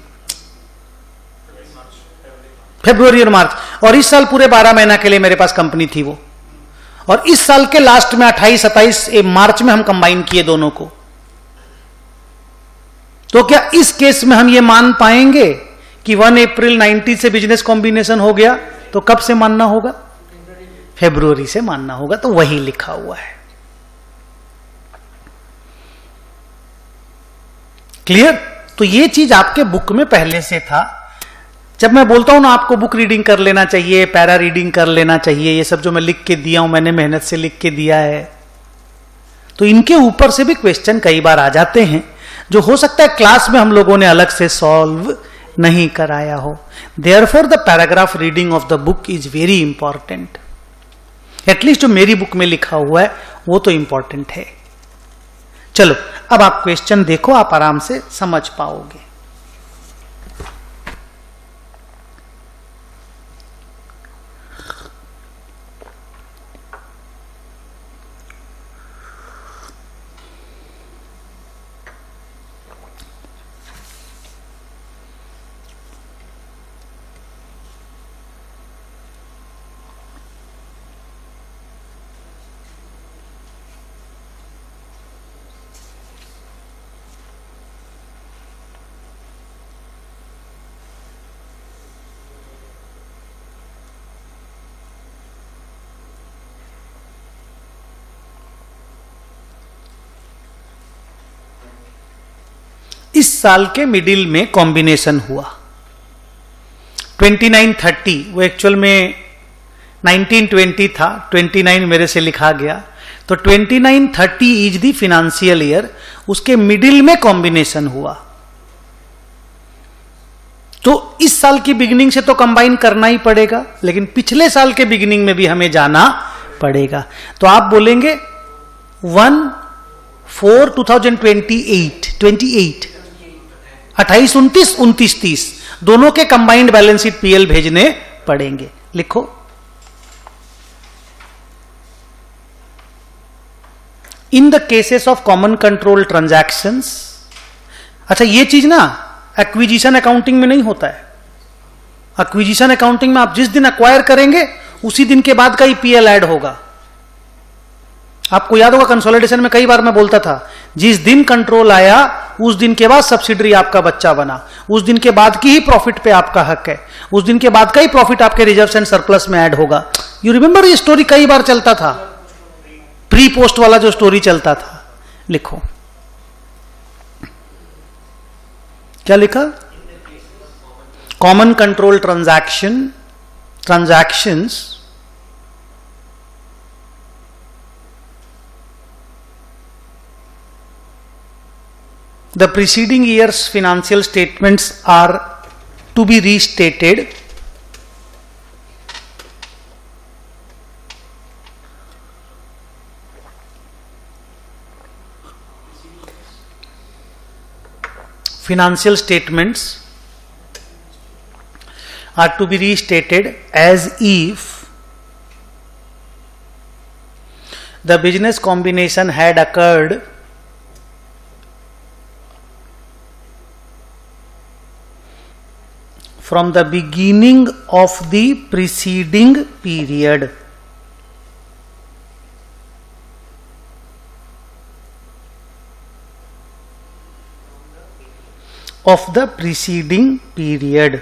फरवरी और मार्च, और इस साल पूरे 12 महीना के लिए मेरे पास कंपनी थी वो, और इस साल के लास्ट में 28-27 मार्च में हम कंबाइन किए दोनों को। तो क्या इस केस में हम ये मान पाएंगे कि 1 अप्रैल 90 से बिजनेस कॉम्बिनेशन हो गया? तो कब से मानना होगा? फरवरी से मानना होगा, तो वही लिखा हुआ है। क्लियर? तो ये चीज आपके बुक में पहले से था। जब मैं बोलता हूं ना आपको बुक रीडिंग कर लेना चाहिए, पैरा रीडिंग कर लेना चाहिए, ये सब जो मैं लिख के दिया हूं, मैंने मेहनत से लिख के दिया है, तो इनके ऊपर से भी क्वेश्चन कई बार आ जाते हैं, जो हो सकता है क्लास में हम लोगों ने अलग से सॉल्व नहीं कराया हो। Therefore the paragraph reading of the book is very important. At least जो मेरी बुक में लिखा हुआ है वो तो इंपॉर्टेंट है। चलो अब आप क्वेश्चन देखो, आप आराम से समझ पाओगे। इस साल के मिडिल में कॉम्बिनेशन हुआ 29-30, वो एक्चुअल में 1920 था, 29 मेरे से लिखा गया, तो 29-30 इज द फिनेंशियल ईयर, उसके मिडिल में कॉम्बिनेशन हुआ। तो इस साल की बिगिनिंग से तो कंबाइन करना ही पड़ेगा, लेकिन पिछले साल के बिगिनिंग में भी हमें जाना पड़ेगा। तो आप बोलेंगे 1/4/2028, 28, 29, 30 दोनों के कंबाइंड बैलेंस शीट पीएल भेजने पड़ेंगे। लिखो, in the cases of common control transactions. अच्छा ये चीज ना एक्विजिशन अकाउंटिंग में नहीं होता है। एक्विजिशन अकाउंटिंग में आप जिस दिन एक्वायर करेंगे उसी दिन के बाद का ही पीएल ऐड होगा। आपको याद होगा कंसोलिडेशन में कई बार मैं बोलता था, जिस दिन कंट्रोल आया उस दिन के बाद सब्सिडरी आपका बच्चा बना, उस दिन के बाद की ही प्रॉफिट पे आपका हक है, उस दिन के बाद का ही प्रॉफिट आपके रिजर्व्स एंड सरप्लस में ऐड होगा। यू रिमेंबर ये स्टोरी कई बार चलता था, प्री पोस्ट वाला जो स्टोरी चलता था। लिखो क्या लिखा, common control transactions the preceding year's financial statements are to be restated financial statements are to be restated as if the business combination had occurred from the beginning of the preceding period. Of the preceding period.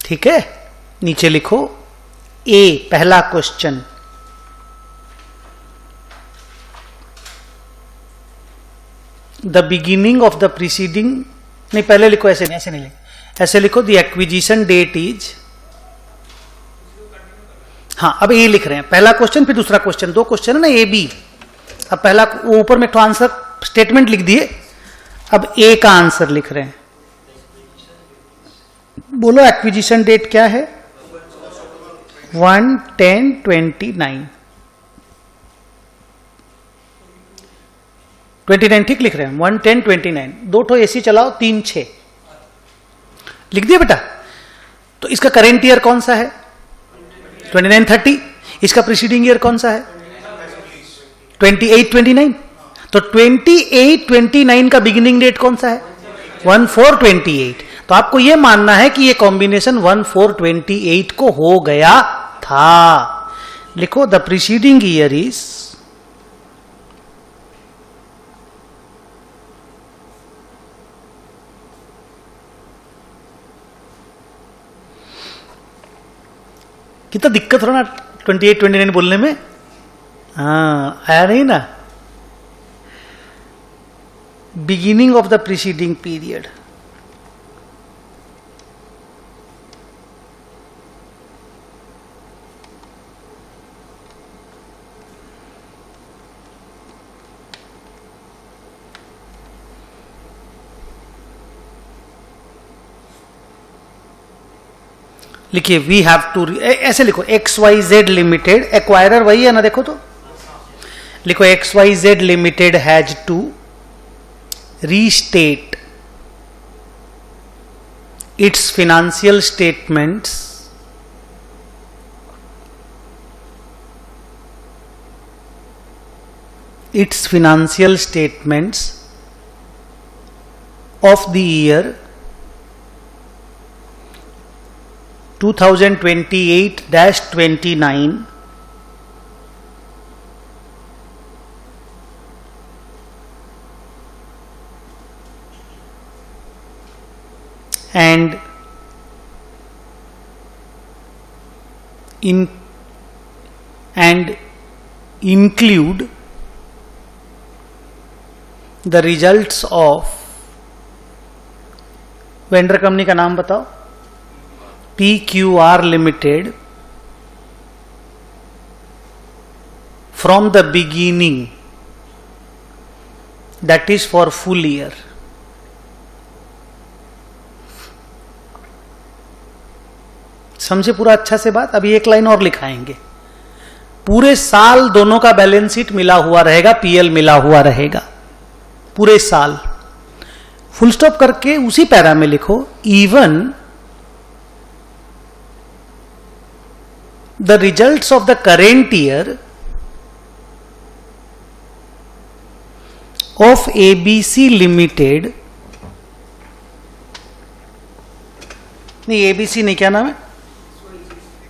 ठीक है, नीचे लिखो ए, पहला question, the beginning of the preceding, नहीं पहले लिखो, ऐसे नहीं, ऐसे नहीं लिखो, ऐसे लिखो द एक्विजिशन डेट इज, हाँ अब ए लिख रहे हैं, पहला क्वेश्चन फिर दूसरा क्वेश्चन, दो क्वेश्चन है ना ए बी। अब पहला वो ऊपर में एक आंसर स्टेटमेंट लिख दिए, अब ए का आंसर लिख रहे हैं। बोलो एक्विजिशन डेट क्या है? 1/10/29। 29 ठीक लिख रहे हैं, 1/10/29। दो ठो एसी चलाओ, 3/6 लिख दिया बेटा। तो इसका करेंट ईयर कौन सा है? 29-30। इसका प्रीसीडिंग ईयर कौन सा है? 28-29। तो 28-29 का बिगिनिंग डेट कौन सा है? 1/4/28। तो आपको यह मानना है कि यह कॉम्बिनेशन 1/4/28 को हो गया था। लिखो द प्रीसीडिंग ईयर इज कितना दिक्कत हो ना 28-29 बोलने में, हाँ आया नहीं ना। Beginning of the preceding period, लिखिए वी हैव टू, ऐसे लिखो XYZ लिमिटेड, एक्वायरर वही है ना, देखो तो लिखो XYZ limited has to restate its financial statements of the year 2028-29 and include the results of, vendor company का नाम बताओ, PQR Limited from the beginning, that is for full year. समझे पूरा अच्छा से बात? अभी एक लाइन और लिखाएंगे, पूरे साल दोनों का बैलेंस शीट मिला हुआ रहेगा, पीएल मिला हुआ रहेगा पूरे साल। फुल स्टॉप करके उसी पैरा में लिखो even the results of the current year of ABC Limited, नहीं ABC नहीं, क्या नाम है,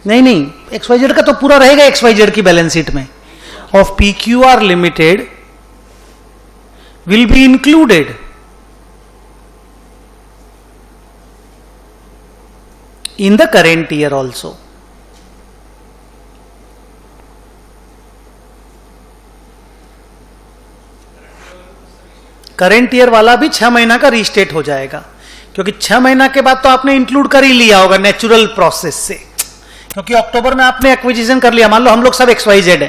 नहीं XYZ का तो पूरा रहेगा XYZ की बैलेंस शीट में, of PQR Limited will be included in the current year also. Current year वाला भी 6 महीना का रीस्टेट हो जाएगा, क्योंकि 6 महीना के बाद तो आपने इंक्लूड कर ही लिया होगा नेचुरल प्रोसेस से, क्योंकि अक्टूबर में आपने एक्विजिशन कर लिया। मान लो हम लोग सब XYZ है,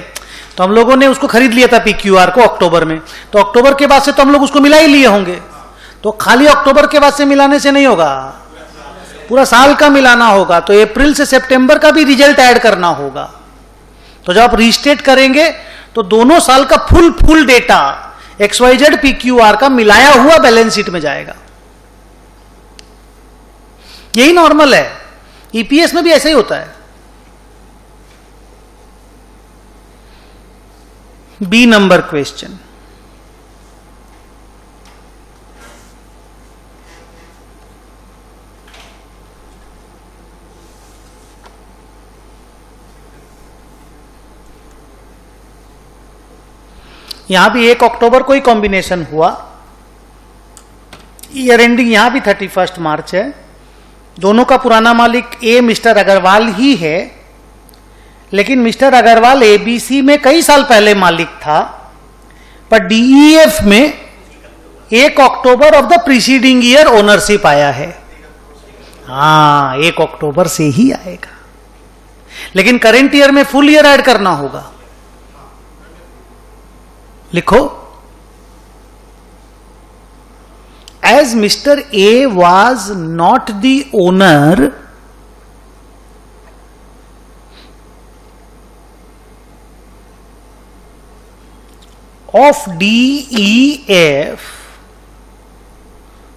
तो हम लोगों ने उसको खरीद लिया था PQR को अक्टूबर में, तो अक्टूबर के बाद से तो हम लोग उसको मिला ही लिए होंगे। तो खाली अक्टूबर के बाद से मिलाने से नहीं होगा, पूरा साल का मिलाना होगा। तो अप्रैल से सितंबर का भी रिजल्ट ऐड करना होगा। तो जब आप रीस्टेट करेंगे तो दोनों साल का फुल डेटा XYZ PQR का मिलाया हुआ बैलेंस शीट में जाएगा। यही नॉर्मल है, ईपीएस में भी ऐसा ही होता है। बी नंबर क्वेश्चन, यहां भी 1 अक्टूबर को ही कॉम्बिनेशन हुआ, ईयर एंडिंग यहां भी 31 मार्च है। दोनों का पुराना मालिक ए मिस्टर अग्रवाल ही है, लेकिन मिस्टर अग्रवाल एबीसी में कई साल पहले मालिक था, पर डीईएफ में 1 October of the preceding year ownership आया है। हाँ, 1 अक्टूबर से ही आएगा, लेकिन करेंट ईयर में फुल ईयर ऐड करना होगा। लिखो, as mister A was not the owner of DEF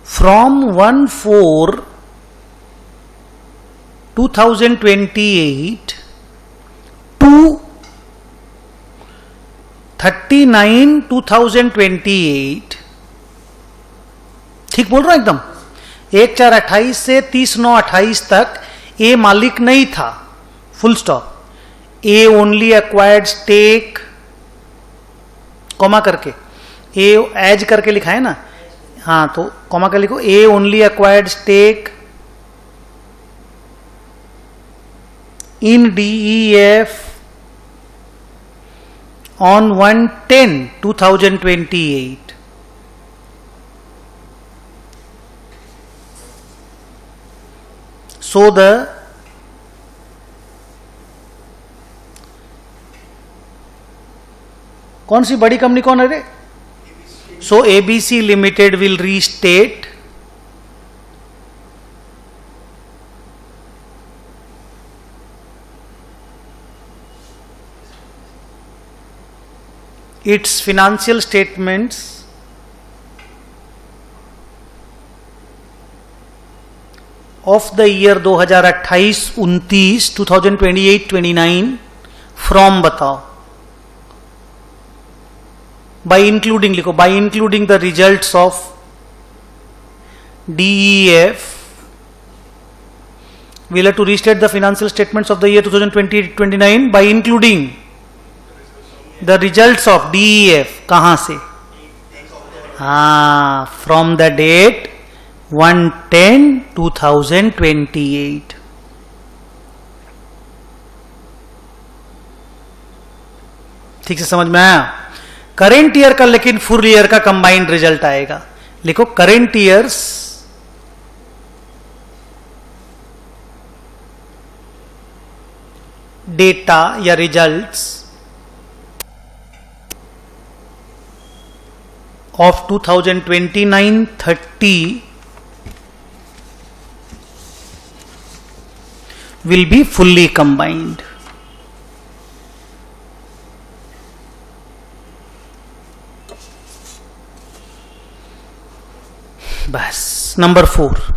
from 1/4/2028 to 39/2028, ठीक बोल रहा हूं एकदम, 1/4/28 से 30/9/28 तक ए मालिक नहीं था, फुल स्टॉप। ए ओनली एक्वायर्ड स्टेक, कॉमा करके, ए एज करके लिखा है ना, हाँ, तो कॉमा कर लिखो, A only acquired stake in DEF on 1/10/2028। So the कौन सी बड़ी कंपनी कौन है रे? So ABC limited will restate its financial statements of the year 2028-29 2028-29 from, बताओ, by including, लिखो, by including the results of DEF, we'll have to restate the financial statements of the year 2020-29 by including the results of DEF, कहां से? हाँ, from the date 1/10/2028। ठीक से समझ में आया? करेंट ईयर का लेकिन फुल ईयर का कंबाइंड रिजल्ट आएगा। लिखो, करेंट ईयर्स डेटा या results of 2029-30 will be fully combined। बस, नंबर 4,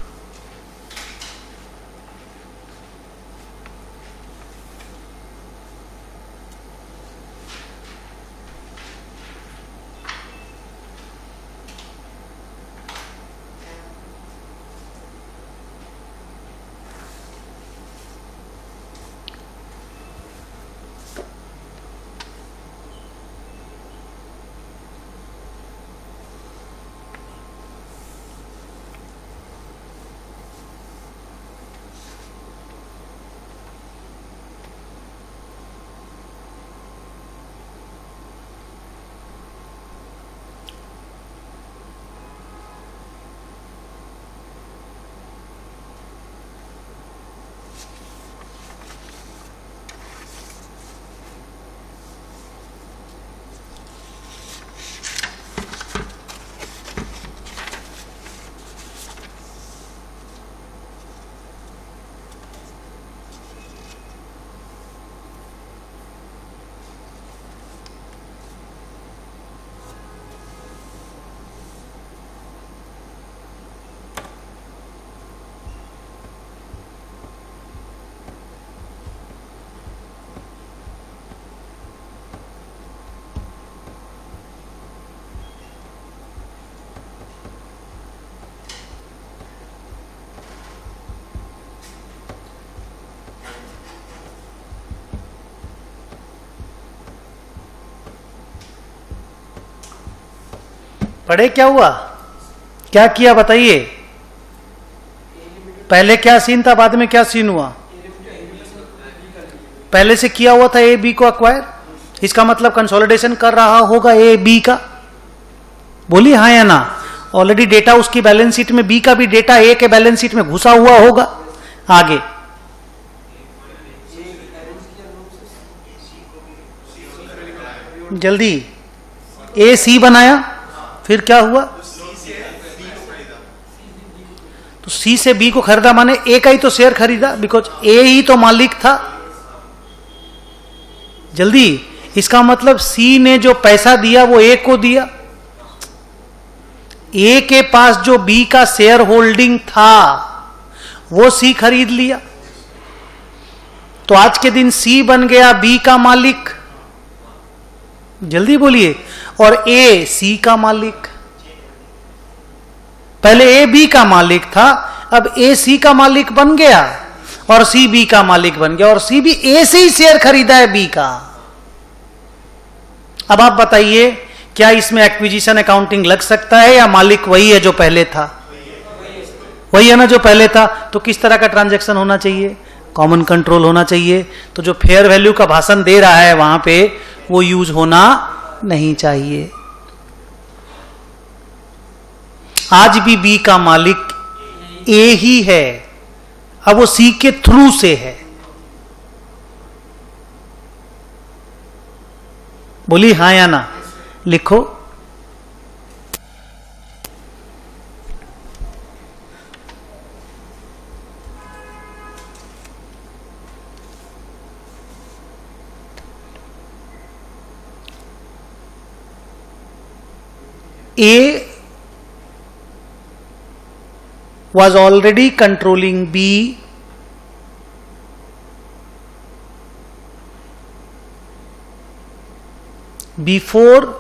पढ़े क्या हुआ, क्या किया बताइए। पहले क्या सीन था, बाद में क्या सीन हुआ। पहले से किया हुआ था ए बी को अक्वायर, इसका मतलब कंसोलिडेशन कर रहा होगा ए बी का। बोलिए हाँ या ना। ऑलरेडी डेटा उसकी बैलेंस शीट में, बी का भी डेटा ए के बैलेंस शीट में घुसा हुआ होगा। आगे जल्दी, ए सी बनाया, फिर क्या हुआ, तो सी से बी को खरीदा, माने ए का ही तो शेयर खरीदा, बिकॉज ए ही तो मालिक था। जल्दी, इसका मतलब सी ने जो पैसा दिया वो ए को दिया। ए के पास जो बी का शेयर होल्डिंग था वो सी खरीद लिया, तो आज के दिन सी बन गया बी का मालिक। जल्दी बोलिए। और ए सी का मालिक। पहले ए बी का मालिक था, अब ए सी का मालिक बन गया और सी बी का मालिक बन गया, और सी भी ए से ही शेयर खरीदा है बी का। अब आप बताइए, क्या इसमें एक्विजिशन अकाउंटिंग लग सकता है या मालिक वही है जो पहले था? वही है ना जो पहले था। तो किस तरह का ट्रांजैक्शन होना चाहिए? कॉमन कंट्रोल होना चाहिए। तो जो फेयर वैल्यू का भाषण दे रहा है वहां पे वो यूज होना नहीं चाहिए। आज भी बी का मालिक ए ही है, अब वो सी के थ्रू से है। बोली हाँ या ना, लिखो। A was already controlling B before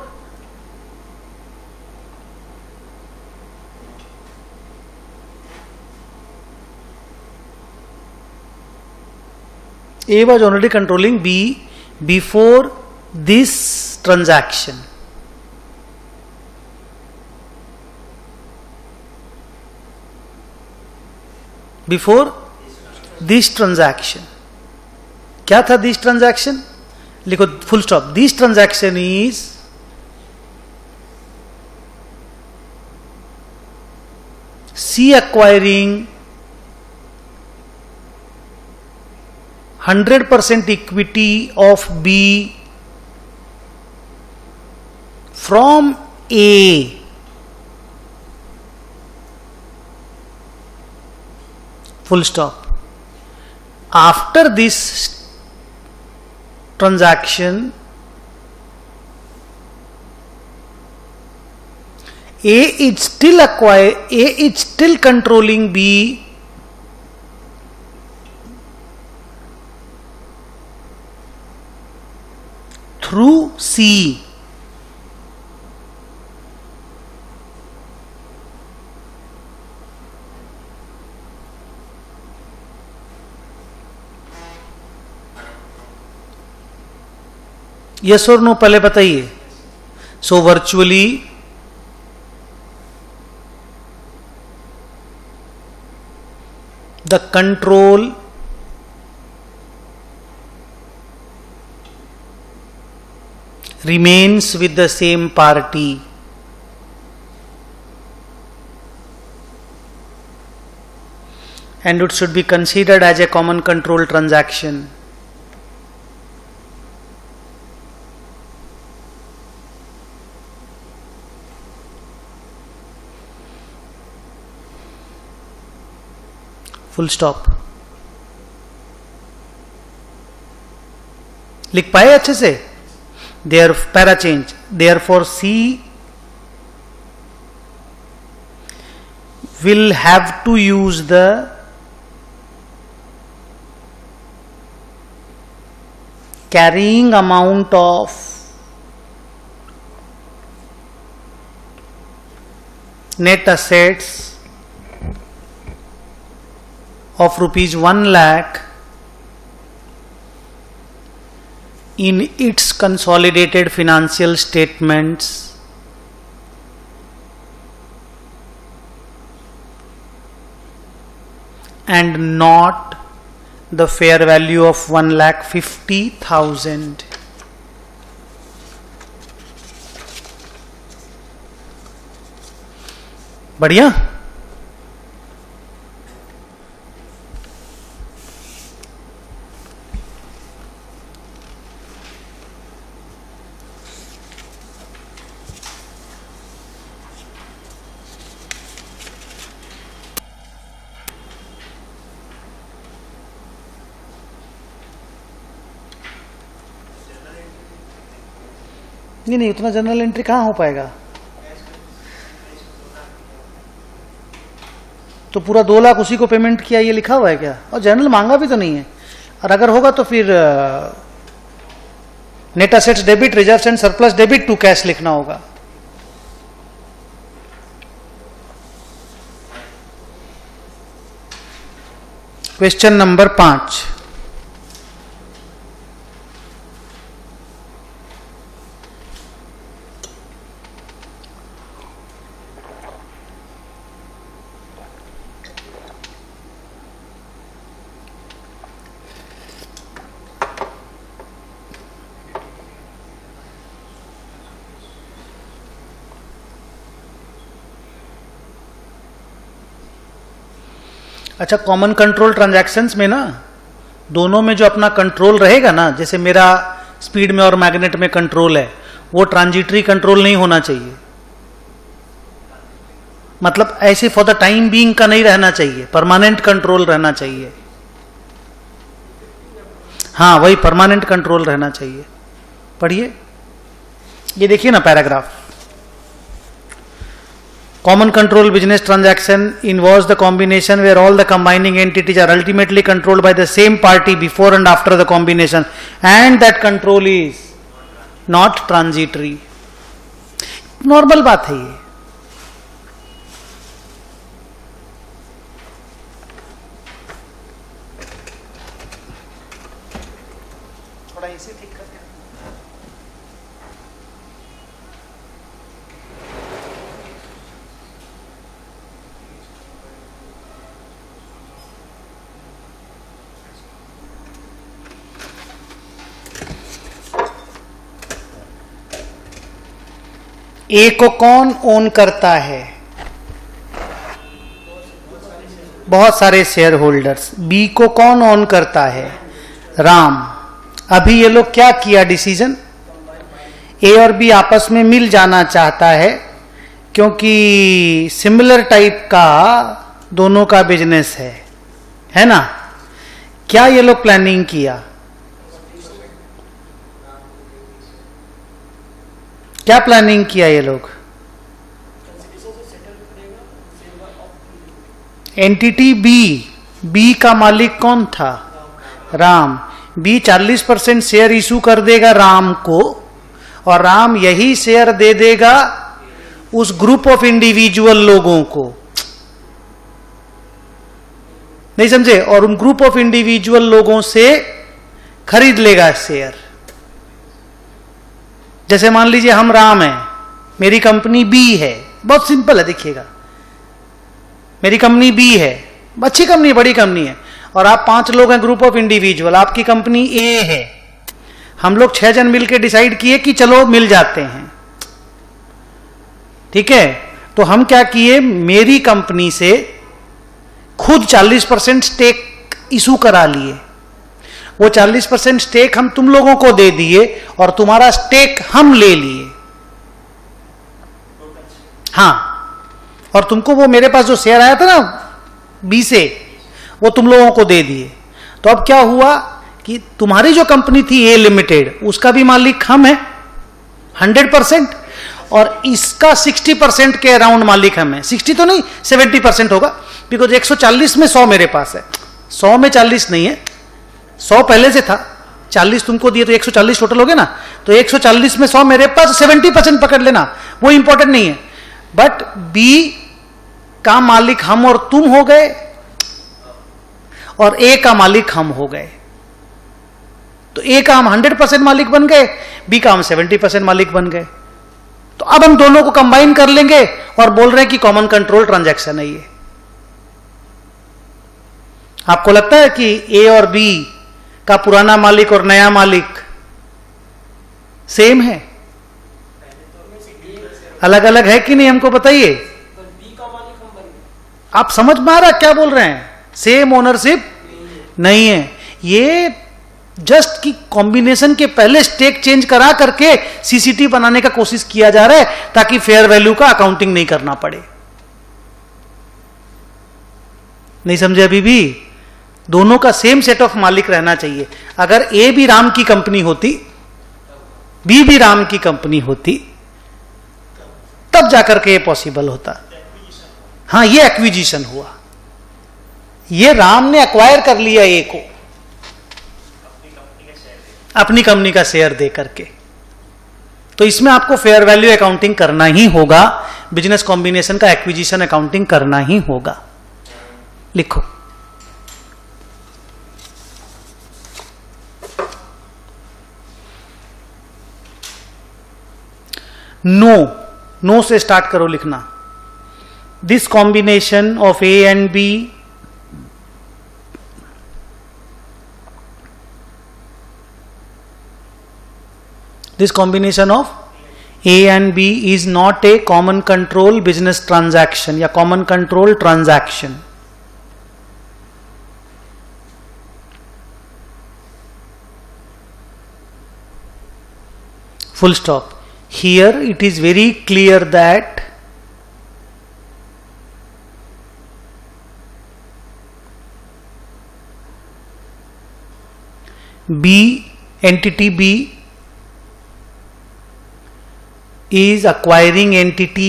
A was already controlling B before this transaction. Before this transaction. क्या था this transaction? लिखो full stop. This transaction is C acquiring 100% equity of B from A. Full stop. After this transaction, A is still controlling B through C. Yes और नो पहले बताइए. So virtually the control remains with the same party. And it should be considered as a common control transaction. Full stop. लिख पाए अच्छे से? Their para change. Therefore, C will have to use the carrying amount of net assets of rupees 1 lakh in its consolidated financial statements and not the fair value of 1,50,000. बढ़िया. नहीं, उतना जनरल एंट्री कहां हो पाएगा. तो पूरा 2 लाख उसी को पेमेंट किया ये लिखा हुआ है क्या? और जनरल मांगा भी तो नहीं है. और अगर होगा तो फिर net assets debit, reserves and surplus debit to cash लिखना होगा. Question number 5. अच्छा, कॉमन कंट्रोल ट्रांजैक्शंस में ना दोनों में जो अपना कंट्रोल रहेगा ना, जैसे मेरा स्पीड में और मैग्नेट में कंट्रोल है, वो ट्रांजिटरी कंट्रोल नहीं होना चाहिए. मतलब ऐसे फॉर द टाइम बीइंग का नहीं रहना चाहिए, परमानेंट कंट्रोल रहना चाहिए. हाँ, वही परमानेंट कंट्रोल रहना चाहिए. पढ़िए, ये देखिए ना paragraph. Common control business transaction involves the combination where all the combining entities are ultimately controlled by the same party before and after the combination, and that control is not transitory. Normal बात है ये. थोड़ा इसे ठीक करके ए को कौन ओन करता है? बहुत सारे शेयर होल्डर्स. बी को कौन ओन करता है? राम. अभी ये लोग क्या किया डिसीजन? ए और बी आपस में मिल जाना चाहता है क्योंकि सिमिलर टाइप का दोनों का बिजनेस है ना. क्या ये लोग प्लानिंग किया? क्या प्लानिंग किया ये लोग? एंटिटी बी का मालिक कौन था? राम. बी 40% शेयर इशू कर देगा राम को, और राम यही शेयर दे देगा उस ग्रुप ऑफ इंडिविजुअल लोगों को. नहीं समझे? और उन ग्रुप ऑफ इंडिविजुअल लोगों से खरीद लेगा शेयर. जैसे मान लीजिए हम राम हैं, मेरी कंपनी बी है. बहुत सिंपल है, देखिएगा. मेरी कंपनी बी है, अच्छी कंपनी है, बड़ी कंपनी है, और आप 5 लोग हैं ग्रुप ऑफ इंडिविजुअल. आपकी कंपनी ए है. हम लोग 6 जन मिलकर डिसाइड किए कि चलो मिल जाते हैं. ठीक है, तो हम क्या किए, मेरी कंपनी से खुद 40% स्टेक इशू करा लिए. वो 40% स्टेक हम तुम लोगों को दे दिए और तुम्हारा स्टेक हम ले लिए. हाँ, और तुमको वो मेरे पास जो शेयर आया था ना बी से, वो तुम लोगों को दे दिए. तो अब क्या हुआ कि तुम्हारी जो कंपनी थी ए लिमिटेड, उसका भी मालिक हम है 100%, और इसका 60% के अराउंड मालिक हम है. 60 तो नहीं, 70% होगा, बिकॉज 140 में 100 मेरे पास है. 100 में 40 नहीं है, 100 पहले से था, 40 तुमको दिए तो 140 टोटल हो गया ना. तो 140 में 100 मेरे पास, 70% पकड़ लेना, वो इंपॉर्टेंट नहीं है. बट बी का मालिक हम और तुम हो गए, और ए का मालिक हम हो गए. तो ए का हम 100% मालिक बन गए, बी का हम 70% मालिक बन गए. तो अब हम दोनों को कंबाइन कर लेंगे और बोल रहे हैं कि कॉमन कंट्रोल ट्रांजैक्शन है ये. आपको लगता है कि ए और बी का पुराना मालिक और नया मालिक सेम है? अलग अलग है कि नहीं, हमको बताइए। आप समझ में आ रहा क्या बोल रहे हैं? सेम ओनरशिप नहीं है। ये जस्ट की कॉम्बिनेशन के पहले स्टेक चेंज करा करके सीसीटी बनाने का कोशिश किया जा रहा है ताकि फेयर वैल्यू का अकाउंटिंग नहीं करना पड़े। नहीं समझे अभी भी? दोनों का सेम सेट ऑफ मालिक रहना चाहिए। अगर ए भी राम की कंपनी होती, बी भी राम की कंपनी होती, तब जाकर के ये पॉसिबल होता। हाँ, ये एक्विजिशन हुआ, ये राम ने एक्वायर कर लिया ए को अपनी कंपनी का शेयर दे करके। तो इसमें आपको फेयर वैल्यू अकाउंटिंग करना ही होगा, बिजनेस कॉम्बिनेशन का एक्विजिशन अकाउंटिंग करना ही होगा। लिखो, नो से स्टार्ट करो लिखना। This combination of A and B this combination of A and B is not a common control business transaction या common control transaction. Full stop. Here it is very clear that B, entity B is acquiring entity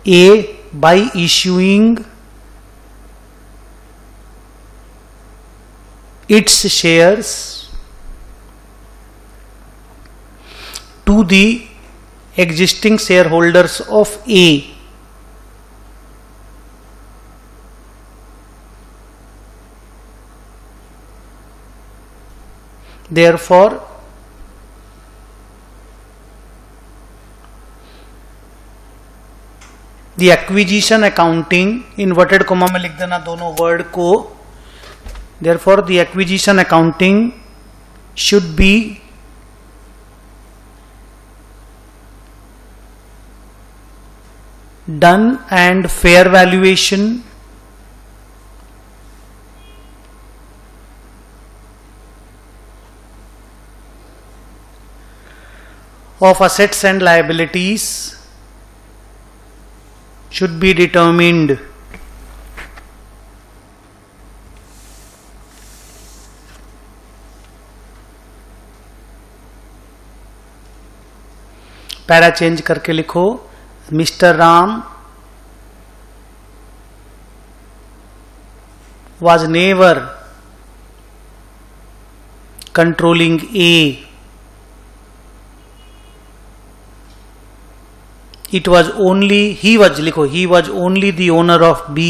A by issuing its shares to the existing shareholders of A. Therefore, the acquisition accounting, inverted coma में लिख देना दोनों वर्ड को, therefore the acquisition accounting should be done and fair valuation of assets and liabilities should be determined para change करके लिखो, mister Ram was never controlling A. It was only, he was, लिखो, he was only the owner of B.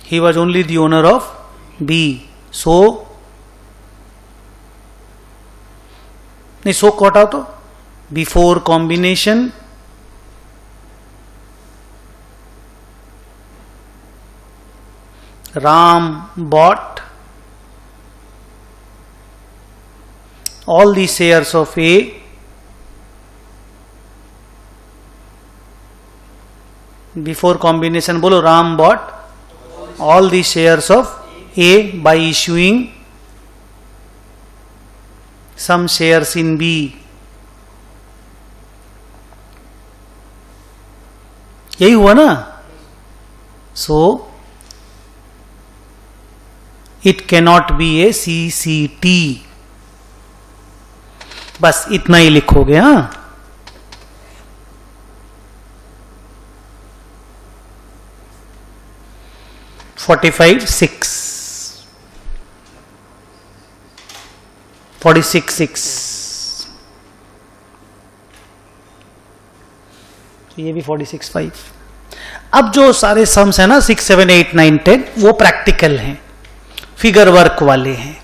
He was only the owner of B. So, नहीं सो को हटाओ तो, before combination Ram bought all the shares of A before combination. बोलो, Ram bought all the shares of A by issuing some shares in B. यही हुआ ना? So it cannot be a CCT. बस इतना ही लिखोगे। हाँ, 45(6) 46(6) ये भी 46(5). अब जो सारे सम्स है ना 6, 7, 8, 9, 10 वो प्रैक्टिकल हैं, फिगर वर्क वाले हैं।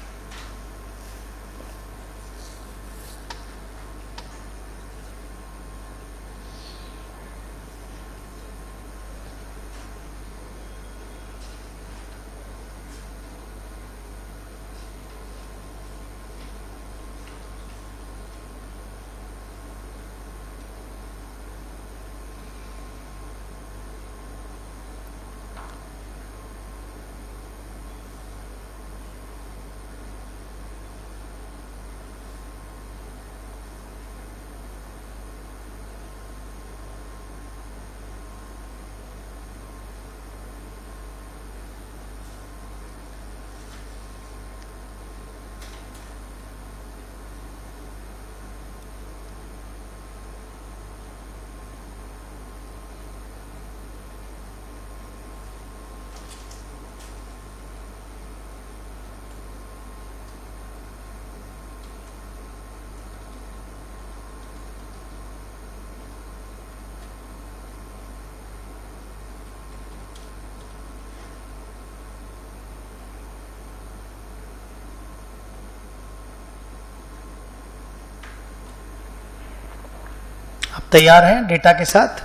तैयार है डेटा के साथ।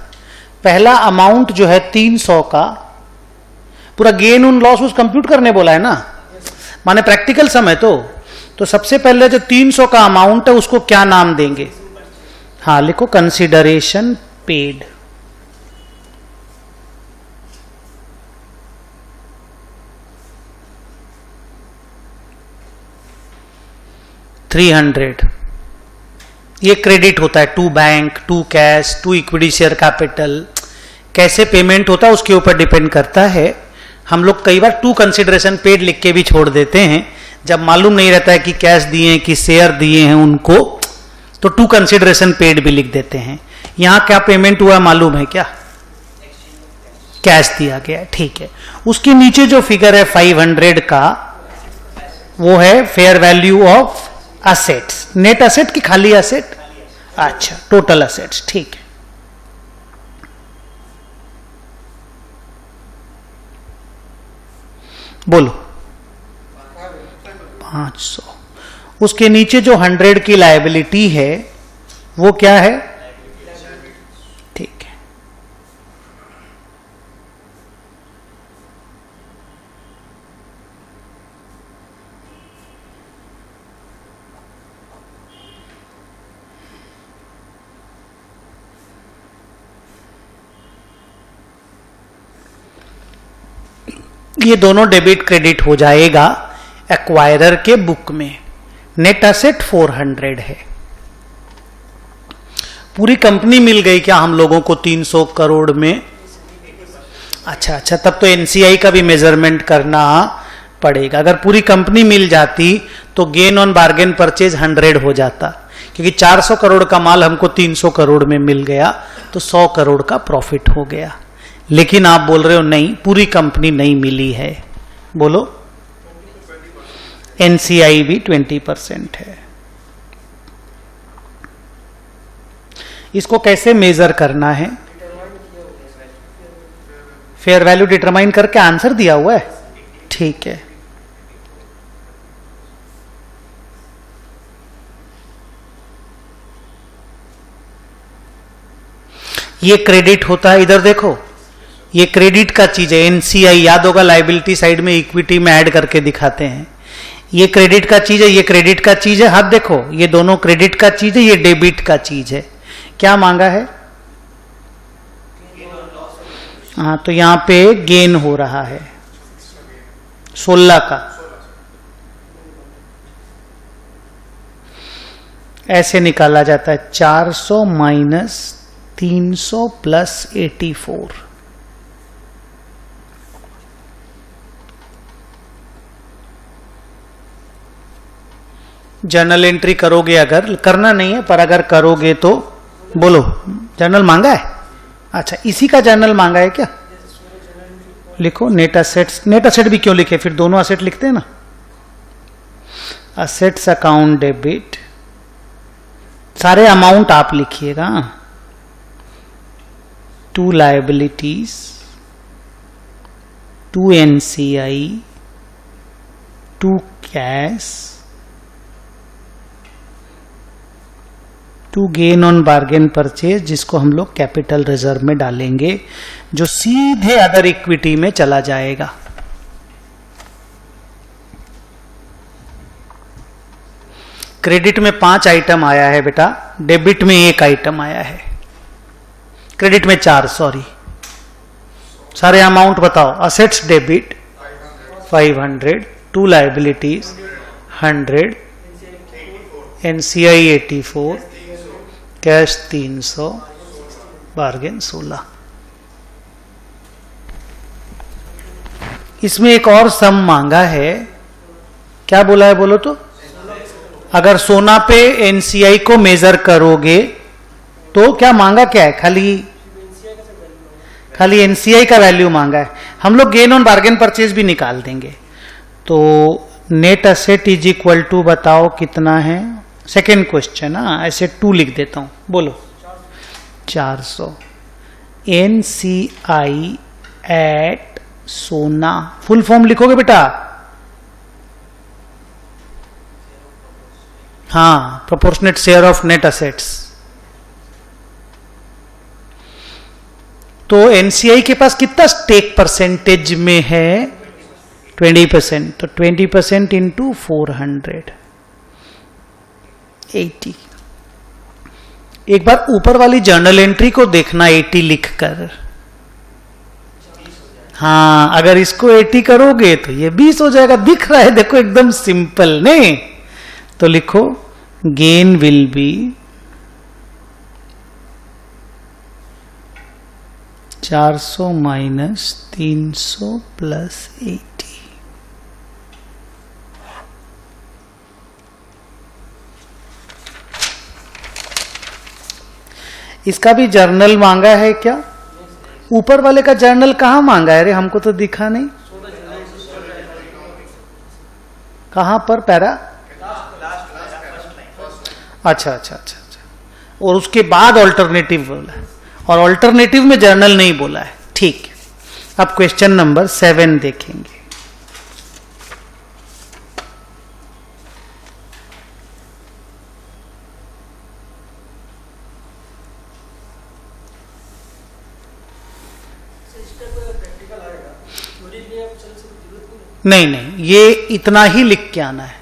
पहला अमाउंट जो है 300 का, पूरा गेन ऑन लॉस उस कंप्यूट करने बोला है ना, माने प्रैक्टिकल सम है। तो सबसे पहले जो 300 का अमाउंट है उसको क्या नाम देंगे? हाँ लिखो कंसिडरेशन पेड। $300 ये क्रेडिट होता है to bank, to cash, to equity share capital. कैसे पेमेंट होता है उसके ऊपर डिपेंड करता है। हम लोग कई बार टू कंसिडरेशन पेड लिख के भी छोड़ देते हैं, जब मालूम नहीं रहता है कि कैश दिए हैं कि शेयर दिए हैं उनको, तो टू कंसिडरेशन पेड भी लिख देते हैं। यहां क्या पेमेंट हुआ मालूम है क्या? कैश दिया गया, ठीक है। उसके नीचे जो फिगर है 500 का, वो है fair value of assets. Net asset की खाली असेट? अच्छा, टोटल असेट्स, ठीक है। बोलो 500। उसके नीचे जो 100 की लायबिलिटी है वो क्या है? ठीक है। ये दोनों डेबिट क्रेडिट हो जाएगा एक्वायरर के बुक में। नेट एसेट 400 है। पूरी कंपनी मिल गई क्या हम लोगों को 300 करोड़ में? अच्छा, तब तो एनसीआई का भी मेजरमेंट करना पड़ेगा। अगर पूरी कंपनी मिल जाती तो गेन ऑन बार्गेन परचेज 100 हो जाता, क्योंकि 400 करोड़ का माल हमको 300 करोड़ में मिल गया, तो 100 करोड़ का प्रॉफिट हो गया। लेकिन आप बोल रहे हो नहीं, पूरी कंपनी नहीं मिली है। बोलो एनसीआई भी 20% है। इसको कैसे मेजर करना है? फेयर वैल्यू डिटरमाइन करके आंसर दिया हुआ है, ठीक है। ये क्रेडिट होता है, इधर देखो, ये क्रेडिट का चीज है। एनसीआई याद होगा, लायबिलिटी साइड में इक्विटी में ऐड करके दिखाते हैं। ये क्रेडिट का चीज है, ये क्रेडिट का चीज है। हाथ देखो, ये दोनों क्रेडिट का चीज है, ये डेबिट का चीज है। क्या मांगा है? हाँ, तो यहां पे गेन हो रहा है 16 का। ऐसे निकाला जाता है 400 माइनस 300 प्लस 84। जर्नल एंट्री करोगे, अगर करना नहीं है पर अगर करोगे तो बोलो जर्नल मांगा है। अच्छा, इसी का जर्नल मांगा है क्या? लिखो नेट असेट्स। नेट असेट भी क्यों लिखे, फिर दोनों असेट लिखते हैं ना। असेट्स अकाउंट डेबिट, सारे अमाउंट आप लिखिएगा। To liabilities to NCI, to cash, to gain on bargain purchase, जिसको हम लोग कैपिटल रिजर्व में डालेंगे, जो सीधे अदर इक्विटी में चला जाएगा। क्रेडिट में 5 आइटम आया है बेटा, डेबिट में 1 आइटम आया है, क्रेडिट में 4, सॉरी। सारे अमाउंट बताओ। Assets debit 500, to liabilities 100, NCI 84, cash 300, bargain 16। इसमें एक और सम मांगा है, क्या बोला है बोलो तो? अगर सोना पे NCI को मेजर करोगे तो क्या मांगा, क्या है? खाली NCI का वैल्यू मांगा है। हम लोग गेन ऑन बार्गेन परचेज भी निकाल देंगे। तो net asset is equal to बताओ कितना है? सेकेंड क्वेश्चन, एसेट 2 लिख देता हूं, बोलो। 400। NCI एट सोना, फुल फॉर्म लिखोगे बेटा? हाँ, proportionate share of net assets. तो NCI के पास कितना स्टेक परसेंटेज में है? 20%। तो 20% इंटू 400, 80। एक बार ऊपर वाली जर्नल एंट्री को देखना 80 लिखकर। हाँ, अगर इसको 80 करोगे तो ये 20 हो जाएगा। दिख रहा है देखो, एकदम सिंपल नहीं? तो लिखो gain will be 400 minus 300 plus 80। इसका भी जर्नल मांगा है क्या? ऊपर वाले का जर्नल कहां मांगा है रे? हमको तो दिखा नहीं। कहां पर? पैरा? अच्छा अच्छा अच्छा अच्छा। और उसके बाद ऑल्टरनेटिव बोला है, और ऑल्टरनेटिव में जर्नल नहीं बोला है। ठीक। अब क्वेश्चन नंबर 7 देखेंगे। नहीं नहीं, ये इतना ही लिख के आना है।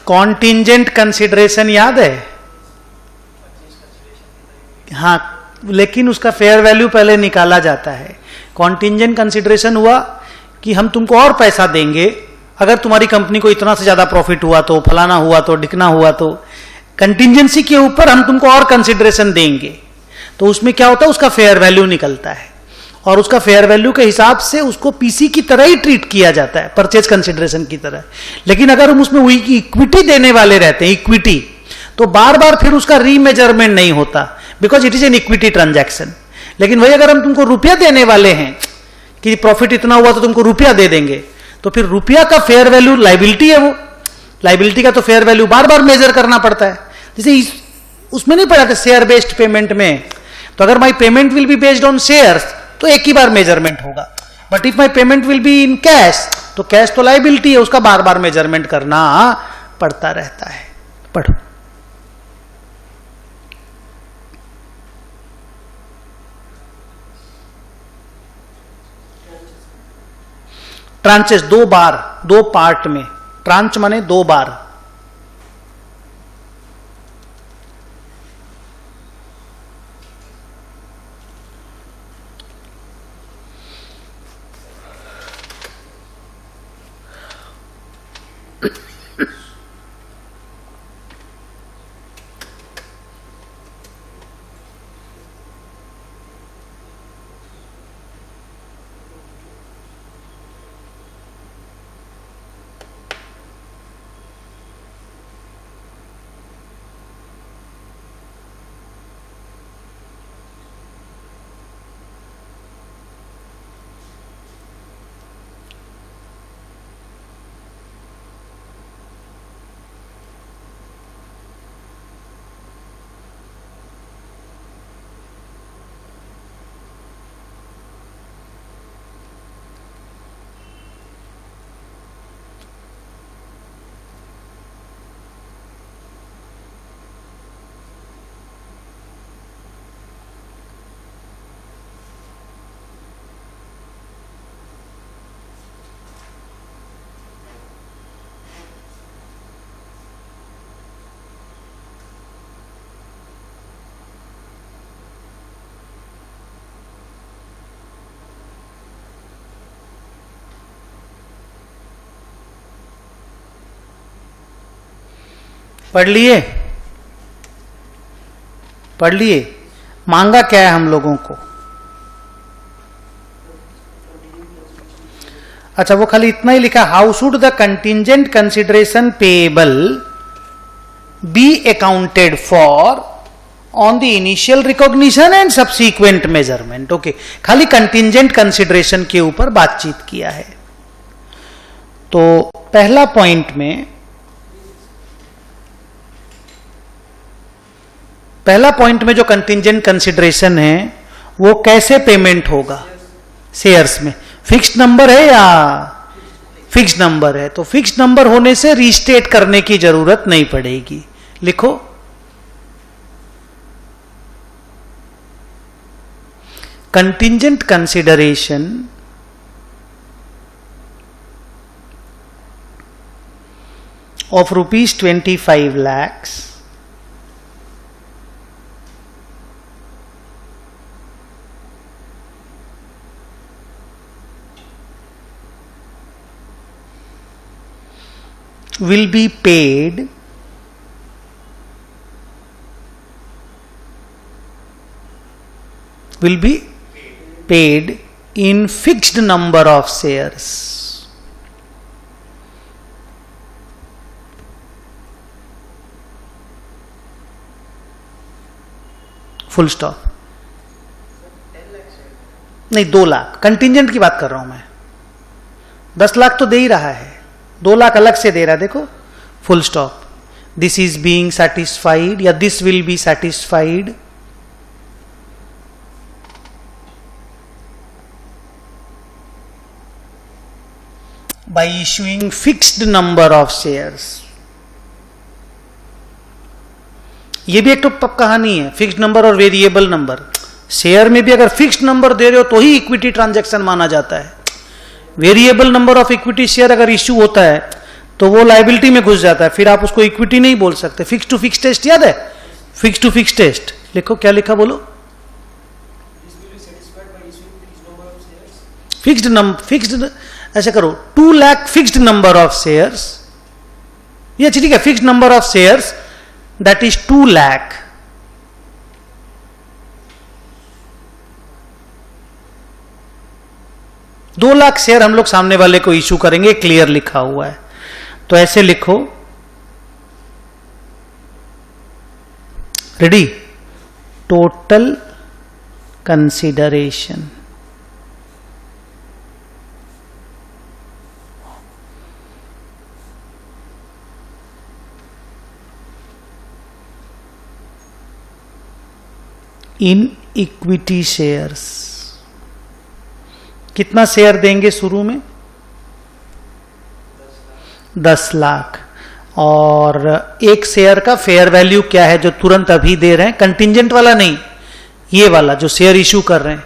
कॉन्टिंजेंट कंसिडरेशन याद है? हाँ, लेकिन उसका फेयर वैल्यू पहले निकाला जाता है। कॉन्टिंजेंट कंसिडरेशन हुआ कि हम तुमको और पैसा देंगे अगर तुम्हारी कंपनी को इतना से ज्यादा प्रॉफिट हुआ तो, फलाना हुआ तो, ढिकना हुआ तो। कंटिंजेंसी के ऊपर हम तुमको और कंसिडरेशन देंगे, तो उसमें क्या होता है? उसका फेयर वैल्यू निकलता है, और उसका फेयर वैल्यू के हिसाब से उसको पीसी की तरह ही ट्रीट किया जाता है, परचेज कंसिडरेशन की तरह। लेकिन अगर हम उसमें इक्विटी देने वाले रहते हैं, इक्विटी, तो बार बार फिर उसका रीमेजरमेंट नहीं होता, because it is an equity transaction. लेकिन वही अगर हम तुमको रुपया देने वाले हैं कि प्रॉफिट इतना हुआ तो तुमको रुपया दे देंगे, तो फिर रुपया का फेयर वैल्यू लाइबिलिटी है। वो लाइबिलिटी का तो फेयर वैल्यू बार बार मेजर करना पड़ता है। जैसे उसमें नहीं पड़ा था शेयर बेस्ड पेमेंट में, तो अगर माई payment will be based on shares तो एक ही बार मेजरमेंट होगा। But if my payment will be in cash, तो कैश तो लाइबिलिटी है, उसका बार बार मेजरमेंट करना पड़ता रहता है। पढ़ो। ट्रांचेस 2 बार, 2 पार्ट में। ट्रांच माने 2 बार। पढ़ लिए? पढ़ लिए? मांगा क्या है हम लोगों को? अच्छा, वो खाली इतना ही लिखा, how should the contingent consideration payable B accounted for on the initial recognition and subsequent measurement. Okay, खाली कंटिंजेंट कंसिडरेशन के ऊपर बातचीत किया है। तो पहला पॉइंट में जो कंटिंजेंट कंसिडरेशन है वो कैसे पेमेंट होगा? शेयर्स में फिक्स्ड नंबर है या फिक्स्ड नंबर है? तो फिक्स्ड नंबर होने से रीस्टेट करने की जरूरत नहीं पड़ेगी। लिखो, contingent consideration of rupees 25 lakhs will be paid in fixed number of shares. Full stop. नहीं, 2 लाख कंटिंजेंट की बात कर रहा हूं मैं। 10 लाख तो दे ही रहा है, 2 लाख अलग से दे रहा है। देखो, full stop. This is being satisfied या this will be satisfied by issuing fixed number of shares. ये भी एक तो कहानी है, फिक्स्ड नंबर और वेरिएबल नंबर। शेयर में भी अगर फिक्स्ड नंबर दे रहे हो तो ही इक्विटी ट्रांजैक्शन माना जाता है। Variable number of equity share अगर इश्यू होता है तो वो लायबिलिटी में घुस जाता है, फिर आप उसको इक्विटी नहीं बोल सकते। फिक्स टू फिक्स टेस्ट याद है? फिक्स टू फिक्स टेस्ट लिखो, क्या लिखा बोलो? फिक्स्ड ऐसे करो, 2 lakh fixed number of shares. ये ठीक है, fixed number of shares that is 2 lakh। दो लाख शेयर हम लोग सामने वाले को इशू करेंगे, क्लियर लिखा हुआ है। तो ऐसे लिखो, ready, total consideration in equity shares. कितना शेयर देंगे शुरू में? 10 लाख। और एक शेयर का फेयर वैल्यू क्या है जो तुरंत अभी दे रहे हैं? कंटिंजेंट वाला नहीं, ये वाला जो शेयर इशू कर रहे हैं।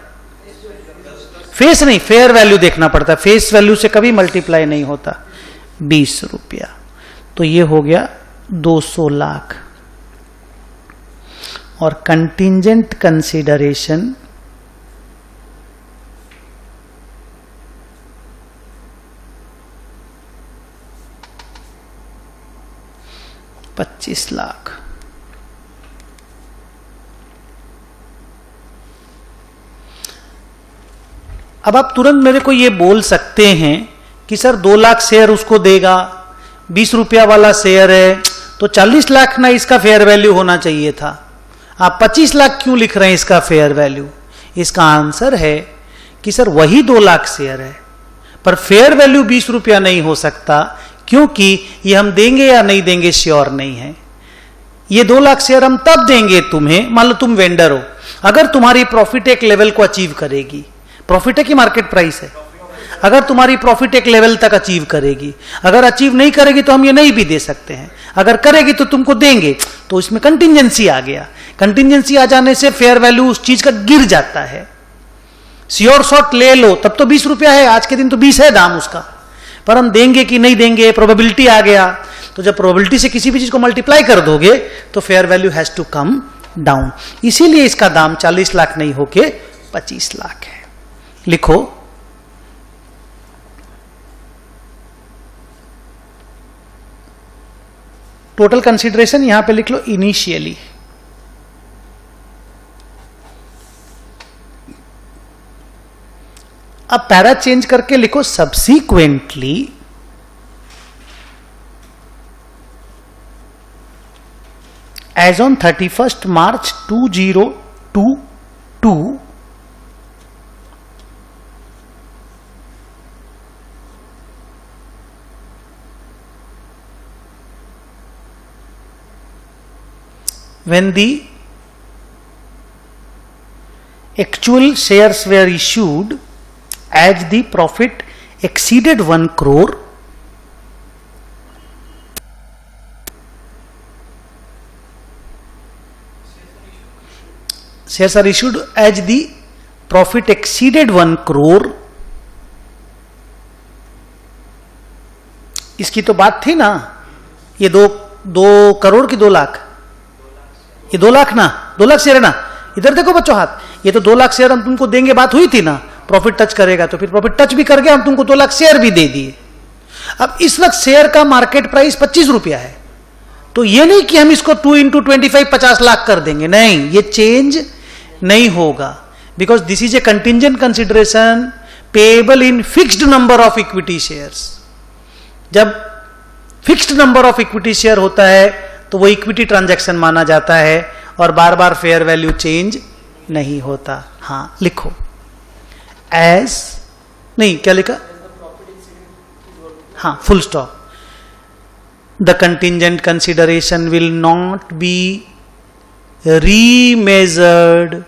फेस नहीं, फेयर वैल्यू देखना पड़ता है, फेस वैल्यू से कभी मल्टीप्लाई नहीं होता। 20 रुपया, तो ये हो गया 200 लाख। और कंटिंजेंट कंसिडरेशन $25 लाख। अब आप तुरंत मेरे को ये बोल सकते हैं कि सर 2 लाख शेयर उसको देगा, 20 रुपया वाला शेयर है, तो 40 लाख ना इसका फेयर वैल्यू होना चाहिए था। आप 25 लाख क्यों लिख रहे हैं इसका फेयर वैल्यू? इसका आंसर है कि सर वही 2 लाख शेयर है, पर फेयर वैल्यू 20 रुपया नहीं हो सकता, क्योंकि ये हम देंगे या नहीं देंगे श्योर नहीं है। ये 2 लाख शेयर हम तब देंगे तुम्हें, मान लो तुम वेंडर हो, अगर तुम्हारी प्रॉफिट एक लेवल को अचीव करेगी। प्रॉफिट है कि मार्केट प्राइस है? अगर तुम्हारी प्रॉफिट एक लेवल तक अचीव करेगी, अगर अचीव नहीं करेगी तो हम ये नहीं भी दे सकते हैं, अगर करेगी तो तुमको देंगे। तो इसमें कंटिंजेंसी आ गया। कंटिंजेंसी आ जाने से फेयर वैल्यू उस चीज का गिर जाता है। श्योर शॉट ले लो तब तो 20 रुपया है, आज के दिन तो 20 है दाम उसका, पर हम देंगे कि नहीं देंगे, प्रोबेबिलिटी आ गया। तो जब प्रोबेबिलिटी से किसी भी चीज को मल्टीप्लाई कर दोगे तो fair value has to come down. इसीलिए इसका दाम 40 लाख नहीं होके 25 लाख है। लिखो, टोटल कंसिडरेशन यहां पे लिख लो इनिशियली, अब पैरा चेंज करके लिखो सब्सीक्वेंटली as on 31st March 2022 when the actual shares were issued as the profit exceeded 1 crore, shares are issued as the profit exceeded 1 crore. इसकी तो बात थी ना, ये 2 करोड़ की 2 लाख, ये 2 लाख ना, 2 लाख शेयर है ना, इधर देखो बच्चों हाथ, ये तो 2 लाख शेयर हम तुमको देंगे, बात हुई थी ना, प्रॉफिट टच करेगा तो फिर प्रॉफिट टच भी कर गया, हम तुमको 2 लाख शेयर भी दे दिए। अब इस वक्त शेयर का मार्केट प्राइस 25 रुपया है, तो ये नहीं कि हम इसको 2 into 25 50 लाख कर देंगे, नहीं, ये चेंज नहीं होगा, because this is a contingent consideration payable in fixed number of equity shares. जब fixed number of equity share होता है तो वो इक्विटी ट्रांजैक्शन माना जाता है और बार बार फेयर वैल्यू चेंज नहीं होता। हाँ लिखो एज, नहीं क्या लिखा, हाँ full stop, the contingent consideration will not be remeasured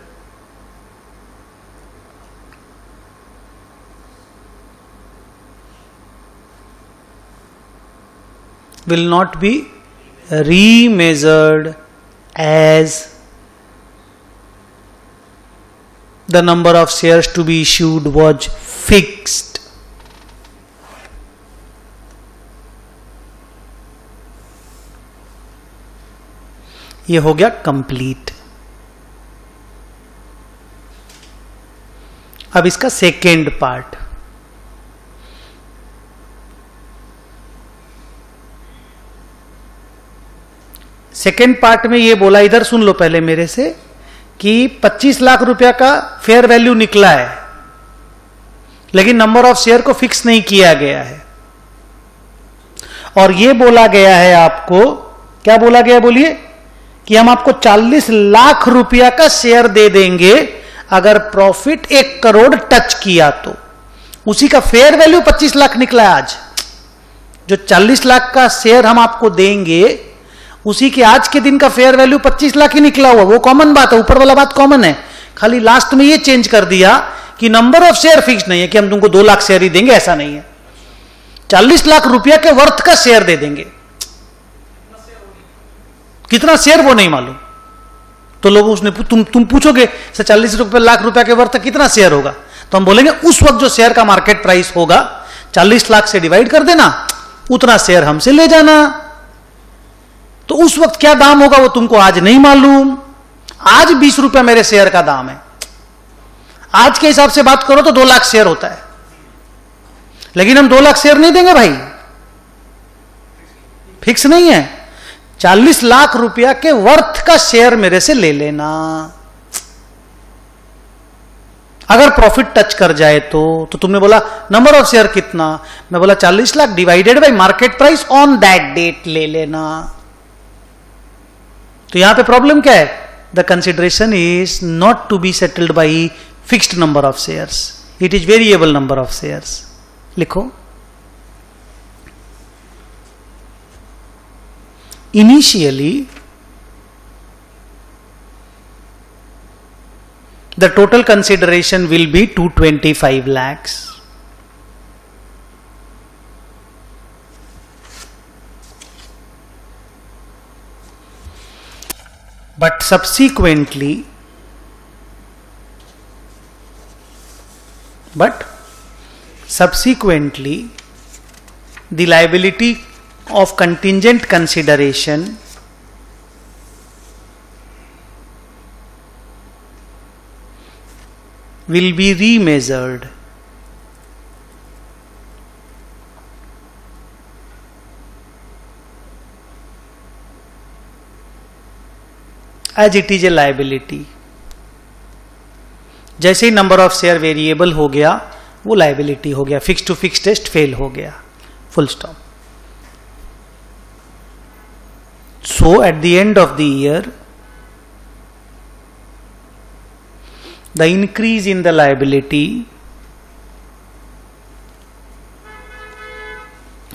will not be remeasured as the number of shares to be issued was fixed. ये हो गया कंप्लीट। अब इसका सेकेंड पार्ट, सेकेंड पार्ट में ये बोला, इधर सुन लो पहले मेरे से, कि 25 लाख रुपया का फेयर वैल्यू निकला है, लेकिन नंबर ऑफ शेयर को फिक्स नहीं किया गया है, और ये बोला गया है आपको, क्या बोला गया बोलिए, कि हम आपको 40 लाख रुपया का शेयर दे देंगे अगर प्रॉफिट 1 करोड़ टच किया तो। उसी का फेयर वैल्यू 25 लाख निकला है आज। जो 40 लाख का शेयर हम आपको देंगे उसी के आज के दिन का फेयर वैल्यू 25 लाख ही निकला हुआ। वो कॉमन बात है, ऊपर वाला बात कॉमन है, खाली लास्ट में ये चेंज कर दिया कि नंबर ऑफ शेयर फिक्स नहीं है कि हम तुमको 2 लाख शेयर ही देंगे, ऐसा नहीं है, 40 लाख रुपया के वर्थ का शेयर दे देंगे। कितना शेयर वो नहीं मालूम, तो लोग उसने तुम पूछोगे 40 लाख रुपया के वर्थ कितना शेयर होगा, तो हम बोलेंगे उस वक्त जो शेयर का मार्केट प्राइस होगा 40 लाख से डिवाइड कर देना, उतना शेयर हमसे ले जाना। तो उस वक्त क्या दाम होगा वो तुमको आज नहीं मालूम। आज 20 रुपया मेरे शेयर का दाम है, आज के हिसाब से बात करो तो 2 लाख शेयर होता है, लेकिन हम 2 लाख शेयर नहीं देंगे भाई, फिक्स नहीं है। 40 लाख रुपया के वर्थ का शेयर मेरे से ले लेना। अगर प्रॉफिट टच कर जाए तो तुमने बोला नंबर ऑफ शेयर कितना, मैं बोला 40 lakh divided by market price on that date ले लेना। तो यहां पे प्रॉब्लम क्या है, the consideration is not to be settled by fixed number of shares, it is variable number of shares. लिखो initially the total consideration will be 225 lakhs, but subsequently the liability of contingent consideration will be remeasured as it is a liability. जैसे ही नंबर ऑफ शेयर वेरिएबल हो गया वो लायबिलिटी हो गया, fix to fix test fail हो गया, full stop. So at the end of the year the increase in the liability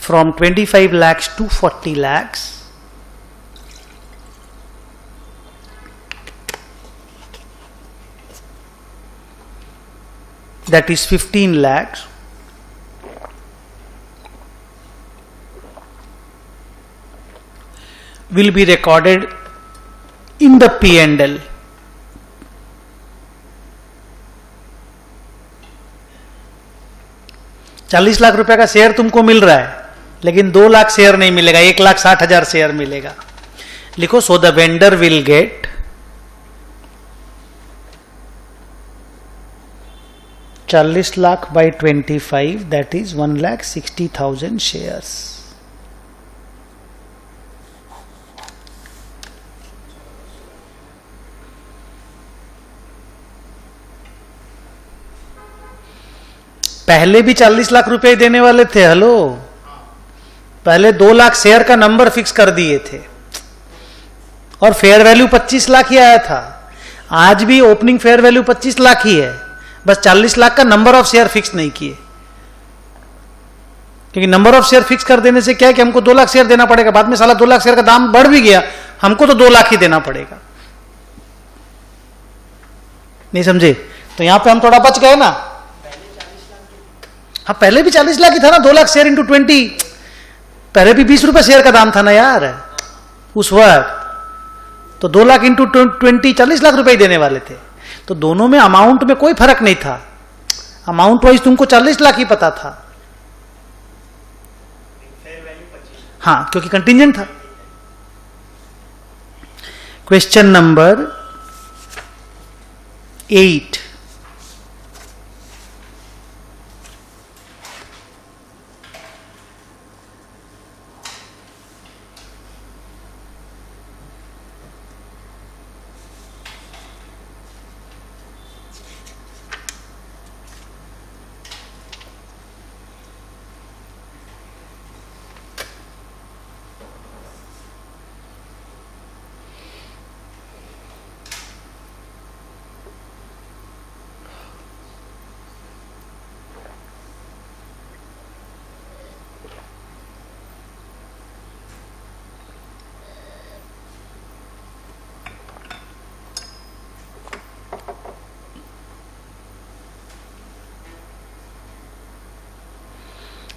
from 25 lakhs to 40 lakhs that is 15 lakhs will be recorded in the P&L. ₹40 lakh का शेयर तुमको मिल रहा है, लेकिन 2 लाख शेयर नहीं मिलेगा, 1,60,000 शेयर मिलेगा। लिखो, so the vendor will get ₹40 lakh by 25, that is 1,60,000 shares. पहले भी 40 लाख रुपए देने वाले थे। हेलो, पहले 2 लाख शेयर का नंबर फिक्स कर दिए थे और फेयर वैल्यू 25 लाख ही आया था। आज भी ओपनिंग फेयर वैल्यू 25 लाख ही है, बस 40 लाख का नंबर ऑफ शेयर फिक्स नहीं किए। क्योंकि नंबर ऑफ शेयर फिक्स कर देने से क्या है कि हमको 2 लाख शेयर देना पड़ेगा, बाद में साला 2 लाख शेयर का दाम बढ़ भी गया, हमको तो 2 लाख ही देना पड़ेगा। नहीं समझे? तो यहां पे हम थोड़ा बच गए ना। हाँ, पहले भी 40 लाख ही था ना, 2 लाख शेयर इंटू 20, पहले भी 20 रुपए शेयर का दाम था ना यार उस वक्त। तो 2 लाख इंटू 20 40 लाख रुपए ही देने वाले थे। तो दोनों में अमाउंट में कोई फर्क नहीं था, अमाउंट वाइज तुमको 40 लाख ही पता था। हाँ, क्योंकि कंटिंजेंट था। क्वेश्चन नंबर 8,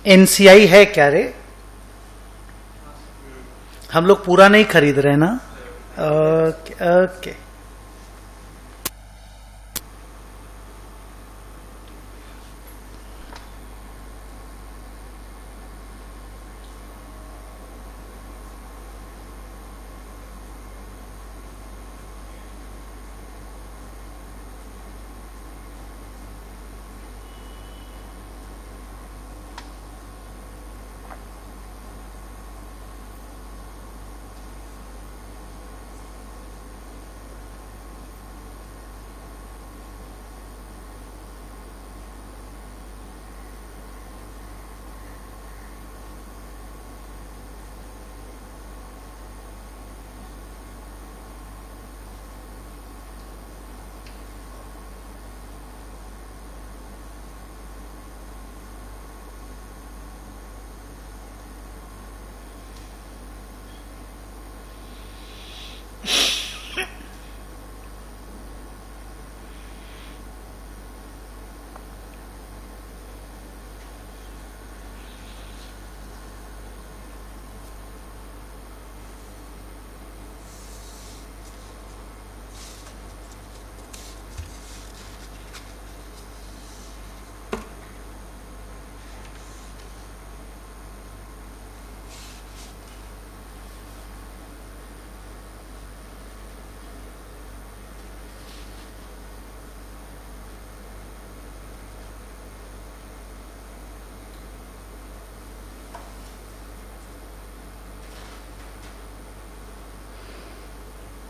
एनसीआई है क्या रे? हम लोग पूरा नहीं खरीद रहे ना। Okay okay.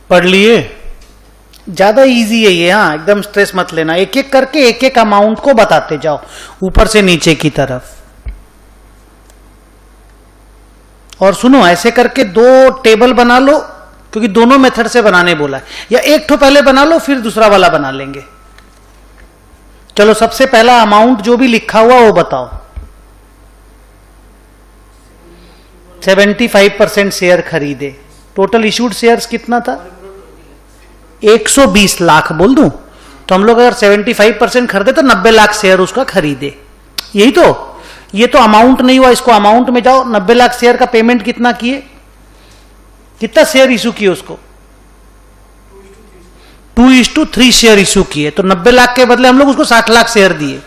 पढ़ लिए? ज्यादा इजी है ये, हाँ एकदम स्ट्रेस मत लेना, एक एक करके एक एक अमाउंट को बताते जाओ ऊपर से नीचे की तरफ। और सुनो, ऐसे करके 2 टेबल बना लो, क्योंकि दोनों मेथड से बनाने बोला है, या एक ठो पहले बना लो फिर दूसरा वाला बना लेंगे। चलो सबसे पहला अमाउंट जो भी लिखा हुआ वो बताओ। 75% शेयर खरीदे, टोटल इशूड शेयर्स कितना था? 120 लाख बोल दूं तो हम लोग अगर 75% खरीदे तो 90 लाख शेयर उसका खरीदे, यही तो। ये तो अमाउंट नहीं हुआ, इसको अमाउंट में जाओ। 90 लाख शेयर का पेमेंट कितना किए, कितना शेयर इशू किए उसको? 2:3 शेयर इशू किए, तो 90 लाख के बदले हम लोग उसको 60 लाख शेयर दिए।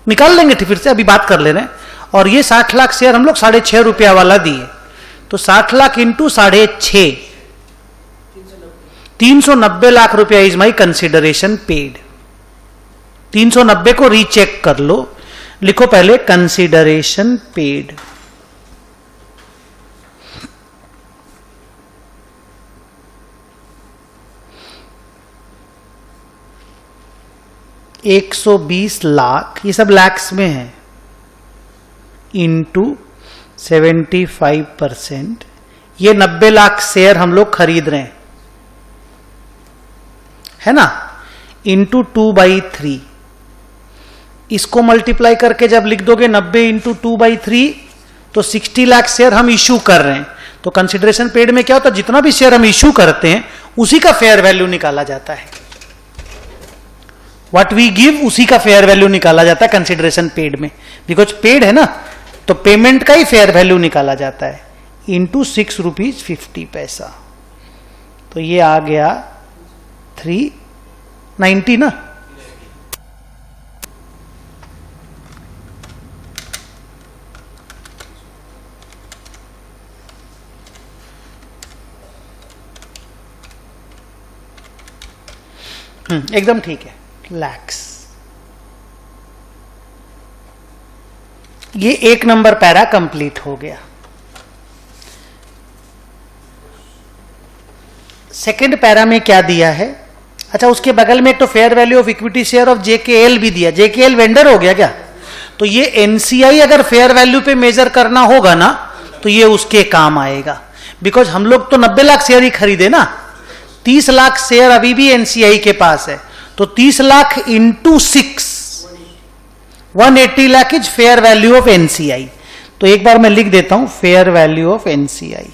निकाल लेंगे फिर से, अभी बात कर ले रहे हैं। और ये 60 लाख शेयर हम लोग 6.5 रुपया वाला दिए, तो 60 लाख इंटू 6.5, 390 लाख रुपया इज माई कंसिडरेशन पेड। 390 को रीचेक कर लो, लिखो पहले कंसिडरेशन पेड। $120 लाख, ये सब लैक्स में है, इंटू 75%, ये 90 लाख शेयर हम लोग खरीद रहे हैं, है ना, इंटू 2/3। इसको मल्टीप्लाई करके जब लिख दोगे 90 इंटू 2/3 तो 60 लाख शेयर हम इशू कर रहे हैं। तो कंसिडरेशन पेड में क्या होता है, जितना भी शेयर हम इशू करते हैं उसी का फेयर वैल्यू निकाला जाता है। व्हाट वी गिव उसी का फेयर वैल्यू निकाला जाता है कंसिडरेशन पेड में, बिकॉज पेड है ना, तो पेमेंट का ही फेयर वैल्यू निकाला जाता है, इंटू ₹6.50। तो ये आ गया 390 ना। एकदम ठीक है, लैक्स। ये 1 नंबर पैरा कंप्लीट हो गया। सेकंड पैरा में क्या दिया है? अच्छा, उसके बगल में एक तो fair value of equity share of JKL भी दिया। जेकेएल वेंडर हो गया क्या? तो ये एनसीआई अगर फेयर वैल्यू पे मेजर करना होगा ना तो ये उसके काम आएगा, बिकॉज हम लोग तो 90 लाख शेयर ही खरीदे ना, 30 लाख शेयर अभी भी एनसीआई के पास है, तो 30 lakh into 6, 180 lakh is fair value of NCI. तो एक बार मैं लिख देता हूं fair value of NCI.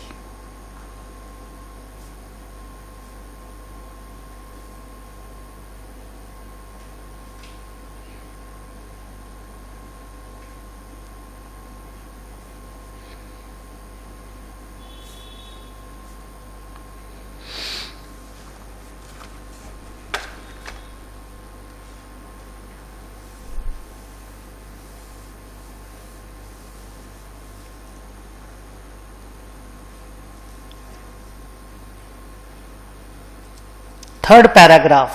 Third paragraph.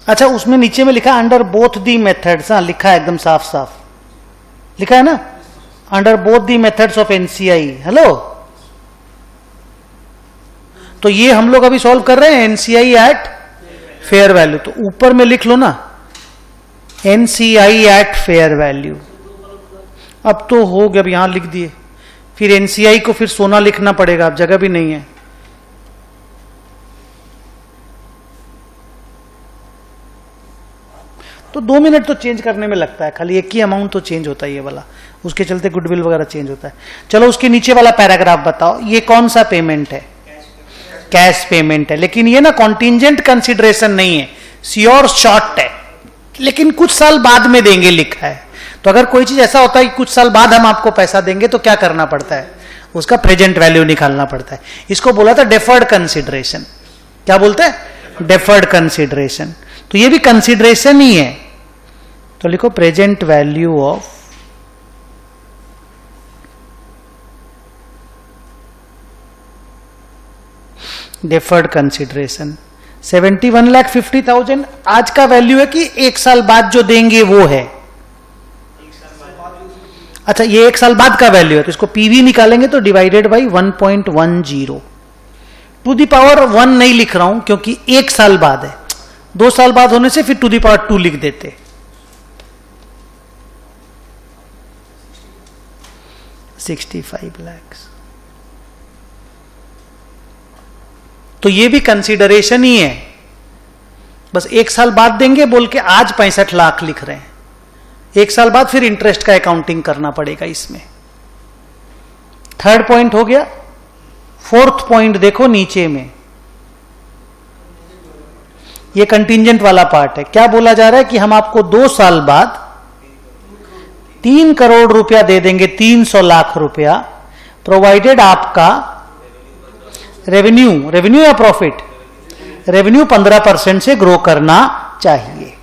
अच्छा, उसमें नीचे में लिखा अंडर बोथ दी मेथड्स, हाँ लिखा है एकदम साफ साफ लिखा है ना, under both the methods of NCI. Hello, तो ये हम लोग अभी सॉल्व कर रहे हैं एनसीआई एट फेयर वैल्यू, तो ऊपर में लिख लो ना एनसीआई एट फेयर वैल्यू। अब तो हो गया, अब यहां लिख दिए, फिर एनसीआई को फिर सोना लिखना पड़ेगा, अब जगह भी नहीं है। तो 2 मिनट तो चेंज करने में लगता है, खाली एक ही अमाउंट तो चेंज होता है ये वाला, उसके चलते गुडविल वगैरह चेंज होता है। चलो उसके नीचे वाला पैराग्राफ बताओ, ये कौन सा पेमेंट है? कैश पेमेंट है, लेकिन ये ना कॉन्टिंजेंट कंसिडरेशन नहीं है, श्योर शॉर्ट है, लेकिन कुछ साल बाद में देंगे लिखा है। तो अगर कोई चीज ऐसा होता है कि कुछ साल बाद हम आपको पैसा देंगे तो क्या करना पड़ता है? उसका प्रेजेंट वैल्यू निकालना पड़ता है। इसको बोला था डेफर्ड कंसिडरेशन। क्या बोलते हैं? Deferred consideration. तो ये भी कंसिडरेशन ही है, तो लिखो present value of deferred consideration. 71,50,000 आज का वैल्यू है कि 1 साल बाद जो देंगे वो है? अच्छा, ये 1 साल बाद का वैल्यू है, तो इसको पीवी निकालेंगे तो divided by 1.10, to the power 1 नहीं लिख रहा हूं क्योंकि 1 साल बाद है, 2 साल बाद होने से फिर टू दी पावर 2 लिख देते। 65 लाख। तो ये भी कंसीडरेशन ही है, बस 1 साल बाद देंगे बोल के आज 65 लाख लिख रहे हैं, 1 साल बाद फिर इंटरेस्ट का अकाउंटिंग करना पड़ेगा इसमें। थर्ड पॉइंट हो गया। फोर्थ पॉइंट देखो नीचे में, ये कंटिंजेंट वाला पार्ट है। क्या बोला जा रहा है कि हम आपको 2 साल बाद 3 करोड़ रुपया दे देंगे, 300 लाख रुपया, प्रोवाइडेड आपका रेवेन्यू या प्रॉफिट, रेवेन्यू 15% से ग्रो करना चाहिए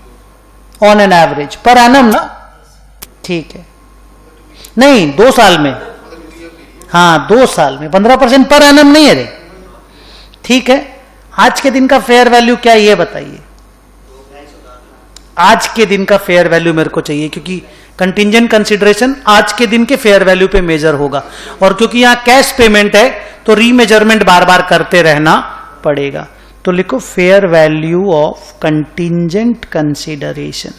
on an average per annum ना। ठीक है, नहीं 2 साल में, हाँ 2 साल में 15% पर एनम नहीं है रे। ठीक है, आज के दिन का फेयर वैल्यू क्या है ये बताइए। आज के दिन का फेयर वैल्यू मेरे को चाहिए, क्योंकि कंटिंजेंट कंसिडरेशन आज के दिन के फेयर वैल्यू पे मेजर होगा, और क्योंकि यहां कैश पेमेंट है तो रीमेजरमेंट बार बार करते रहना पड़ेगा। तो लिखो fair value of contingent consideration.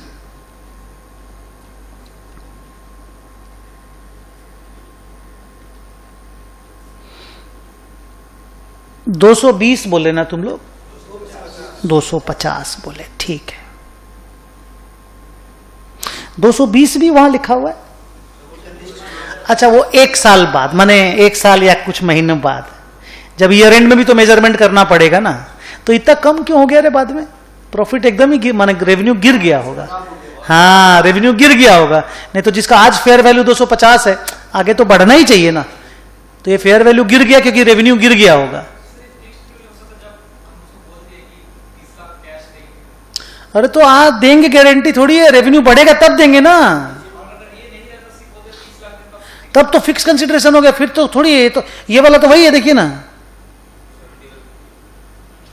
$220 बोले ना तुम लोग, 250 बोले, ठीक है। 220 भी वहां लिखा हुआ है। अच्छा, वो 1 साल बाद, माने 1 साल या कुछ महीने बाद, जब ईयर एंड में भी तो मेजरमेंट करना पड़ेगा ना, तो इतना कम क्यों हो गया रे बाद में? प्रॉफिट एकदम ही माने रेवेन्यू गिर गया होगा। हाँ, रेवेन्यू गिर गया होगा, नहीं तो जिसका आज फेयर वैल्यू 250 है, आगे तो बढ़ना ही चाहिए ना। तो ये फेयर वैल्यू गिर गया क्योंकि रेवेन्यू गिर गया होगा। अरे तो आज देंगे, गारंटी थोड़ी है, रेवेन्यू बढ़ेगा तब देंगे ना, तब तो फिक्स कंसिडरेशन हो गया, फिर तो थोड़ी है। तो ये वाला तो वही है, देखिए ना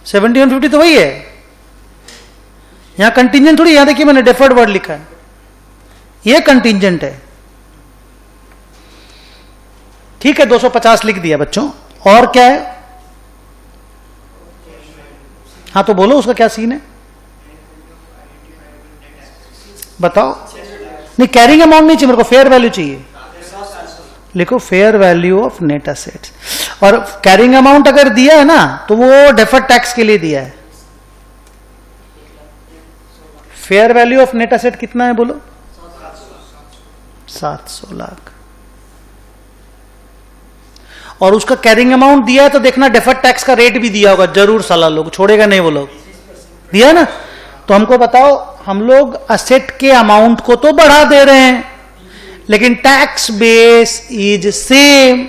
7150 तो वही है। यहां कंटिंजेंट थोड़ी, यहां देखिए मैंने डेफर्ड वर्ड लिखा है, ये कंटिंजेंट है। ठीक है, 250 लिख दिया बच्चों। और क्या है? हाँ तो बोलो उसका क्या सीन है, बताओ। नहीं, कैरिंग अमाउंट नहीं चाहिए मेरे को, फेयर वैल्यू चाहिए। लिखो fair value of net assets. और कैरिंग अमाउंट अगर दिया है ना तो वो डेफर्ड टैक्स के लिए दिया है। Fair value of net asset कितना है बोलो? 700 लाख। और उसका कैरिंग अमाउंट दिया है तो देखना डेफर्ड टैक्स का रेट भी दिया होगा जरूर, साला लोग छोड़ेगा नहीं वो लोग, दिया है ना। तो हमको बताओ, हम लोग असेट के अमाउंट को तो बढ़ा दे रहे हैं, लेकिन tax base is same,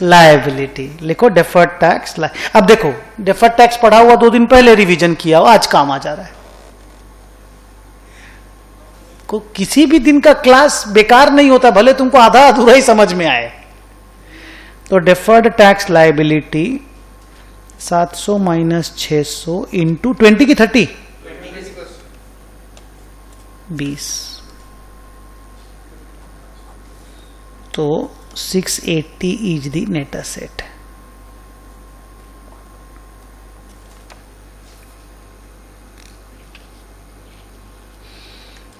liability. लिखो डेफर्ड टैक्स। अब देखो, डेफर्ड टैक्स पढ़ा हुआ 2 दिन पहले रिवीजन किया हुआ, आज काम आ जा रहा है। को किसी भी दिन का क्लास बेकार नहीं होता, भले तुमको आधा अधूरा ही समझ में आए। तो deferred tax liability 700 minus 600 into 20 की 30 20, तो 680 इज द नेट असेट।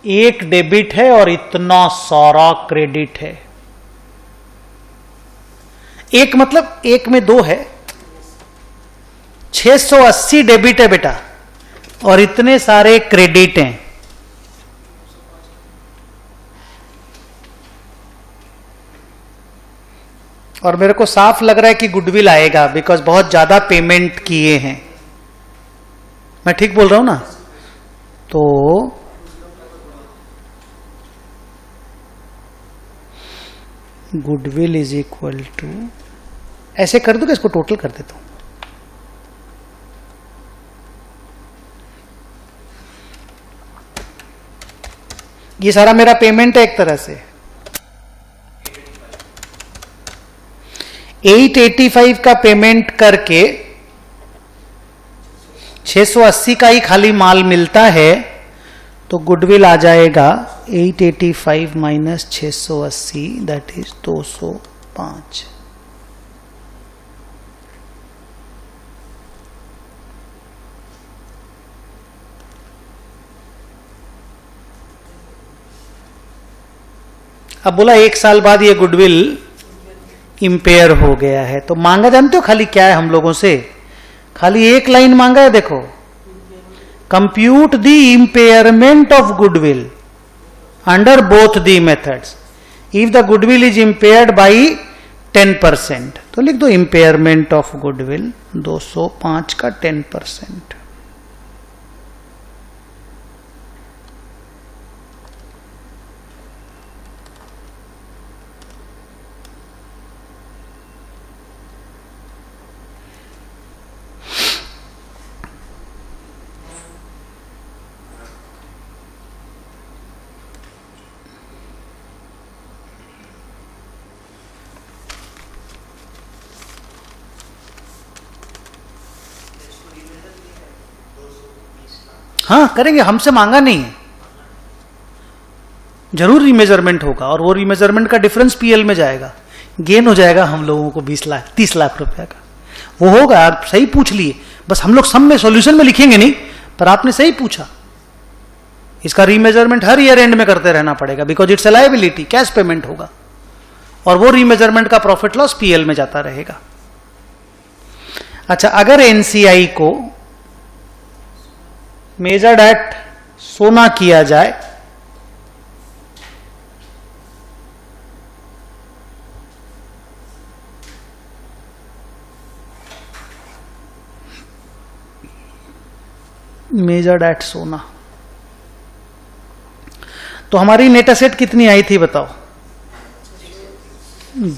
एक डेबिट है और इतना सारा क्रेडिट है। एक मतलब एक में 2 है, 680 डेबिट है बेटा और इतने सारे क्रेडिट हैं। और मेरे को साफ लग रहा है कि गुडविल आएगा, बिकॉज बहुत ज्यादा पेमेंट किए हैं। मैं ठीक बोल रहा हूं ना? तो गुडविल इज इक्वल टू, ऐसे कर दूंगा, इसको टोटल कर देता हूं। ये सारा मेरा पेमेंट है एक तरह से। 885 का पेमेंट करके 680 का ही खाली माल मिलता है, तो गुडविल आ जाएगा 885 माइनस 680, दैट इज 205। अब बोला 1 साल बाद ये गुडविल इंपेयर हो गया है, तो मांगा जानते हो खाली क्या है हम लोगों से? खाली एक लाइन मांगा है, देखो, compute the impairment of goodwill under both the methods if the goodwill is impaired by 10%। तो लिख दो इम्पेयरमेंट ऑफ गुडविल 205 का 10%। हाँ करेंगे, हमसे मांगा नहीं है, जरूर रीमेजरमेंट होगा और वो रीमेजरमेंट का डिफरेंस पीएल में जाएगा, गेन हो जाएगा हम लोगों को 20 लाख 30 लाख रुपया का, वो होगा। आप सही पूछ लिए, बस हम लोग सब में सॉल्यूशन में लिखेंगे नहीं, पर आपने सही पूछा। इसका रीमेजरमेंट हर ईयर एंड में करते रहना पड़ेगा, because it's a liability, cash payment होगा, और वो रीमेजरमेंट का प्रॉफिट लॉस पीएल में जाता रहेगा। अच्छा, अगर एनसीआई को मेजर्ड एट सोना किया जाए, मेजर्ड एट सोना, तो हमारी नेट एसेट कितनी आई थी बताओ?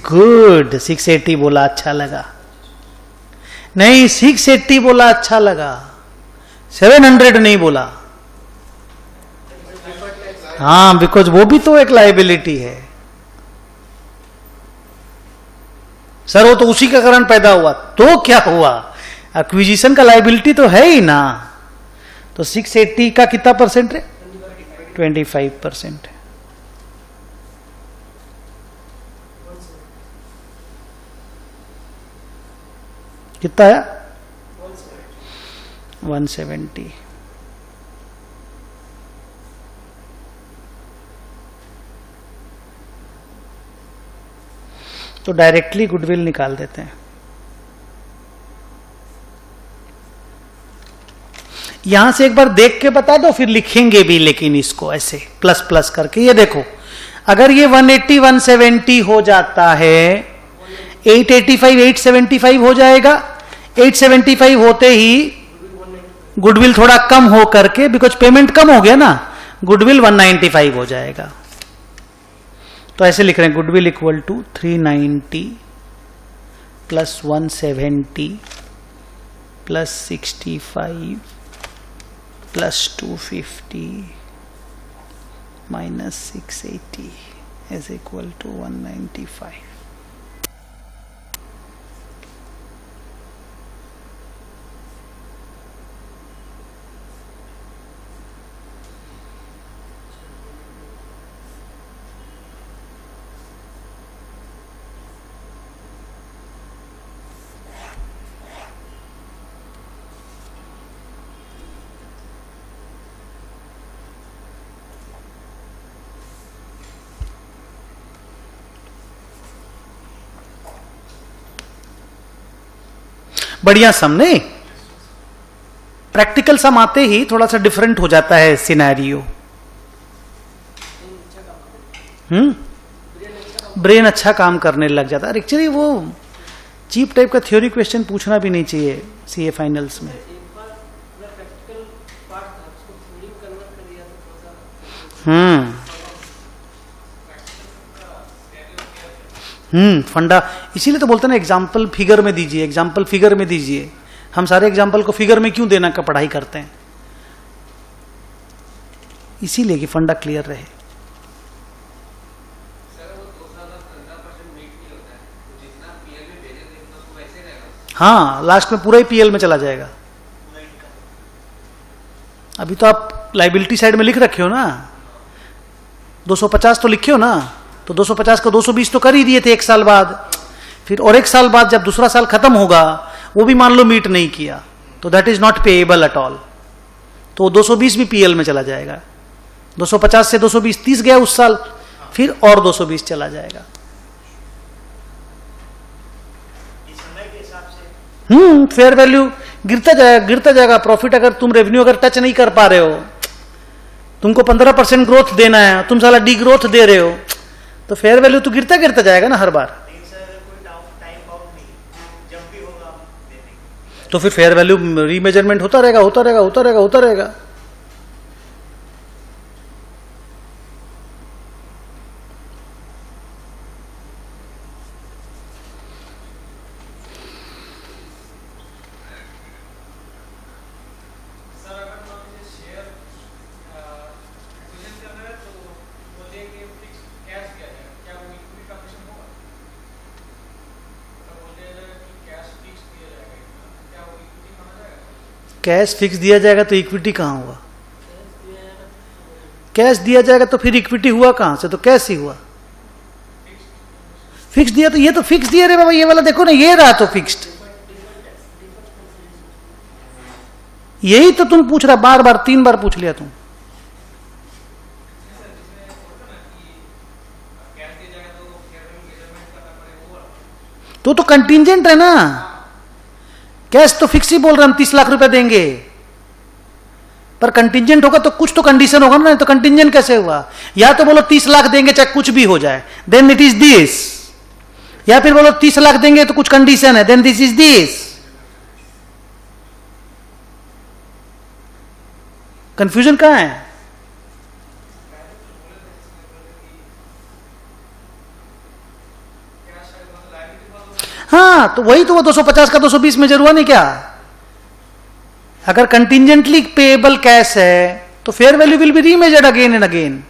गुड, 680 बोला, अच्छा लगा। नहीं, 680 बोला, अच्छा लगा, 700 नहीं बोला। हाँ, बिकॉज वो भी तो एक लायबिलिटी है सर, वो तो उसी का कारण पैदा हुआ, तो क्या हुआ? एक्विजिशन का लायबिलिटी तो है ही ना। तो 680 का कितना परसेंट है? 25%। कितना है? 170। तो डायरेक्टली गुडविल निकाल देते हैं। यहां से एक बार देख के बता दो, फिर लिखेंगे भी, लेकिन इसको ऐसे प्लस प्लस करके। ये देखो, अगर ये 180 170 हो जाता है, 885 875 हो जाएगा। 875 होते ही गुडविल थोड़ा कम हो करके, बिकॉज पेमेंट कम हो गया ना, गुडविल 195 हो जाएगा। तो ऐसे लिख रहे हैं, goodwill equal to 390 plus 170 plus 65 plus 250 minus 680 is equal to 195। बढ़िया सम नहीं, प्रैक्टिकल सम आते ही थोड़ा सा डिफरेंट हो जाता है सिनेरियो। ब्रेन अच्छा काम करने लग जाता है। एक्चुअली वो चीप टाइप का थ्योरी क्वेश्चन पूछना भी नहीं चाहिए सीए फाइनल्स में। फंडा, इसीलिए तो बोलते हैं ना एग्जाम्पल फिगर में दीजिए, एग्जाम्पल फिगर में दीजिए। हम सारे एग्जाम्पल को फिगर में क्यों देना का पढ़ाई करते हैं? इसीलिए कि फंडा क्लियर रहे। हाँ, लास्ट में पूरा ही पीएल में चला जाएगा। अभी तो आप लाइबिलिटी साइड में लिख रखे हो ना, 250 तो लिखे हो ना, तो 250 का 220 तो कर ही दिए थे एक साल बाद। फिर और एक साल बाद जब दूसरा साल खत्म होगा, वो भी मान लो मीट नहीं किया, तो that is not payable at all. तो 220 भी पीएल में चला जाएगा। 250 से 220 30 गया उस साल, फिर और 220 चला जाएगा। फेयर वैल्यू गिरता जाएगा। प्रॉफिट अगर तुम रेवेन्यू अगर टच नहीं कर पा रहे हो, तुमको 15% ग्रोथ देना है, तुम साला डी ग्रोथ दे रहे हो, तो फेयर वैल्यू तो गिरता जाएगा ना हर बार। तो फिर फेयर वैल्यू रीमेजरमेंट होता रहेगा। कैश फिक्स दिया जाएगा तो इक्विटी कहां हुआ? कैश दिया जाएगा तो फिर इक्विटी हुआ कहां से? तो कैश ही हुआ। फिक्स दिया तो ये तो फिक्स दिया रे बाबा, ये वाला देखो ना, ये रहा तो फिक्स्ड। यही तो तुम पूछ रहा, बार बार 3 बार पूछ लिया तुम। तो कंटिंजेंट है ना, कैश तो फिक्स ही बोल रहे हम 30 लाख रुपए देंगे, पर कंटिंजेंट होगा तो कुछ तो कंडीशन होगा ना। तो कंटिंजेंट कैसे हुआ? या तो बोलो 30 लाख देंगे चाहे कुछ भी हो जाए, देन इट इज दिस, या फिर बोलो 30 लाख देंगे तो कुछ कंडीशन है, then this is this. Confusion कहां है? हाँ, तो वही तो वो 250 का 220 मेजर हुआ नहीं क्या? अगर कंटिंजेंटली पेएबल कैश है तो fair value will be remeasured again and again.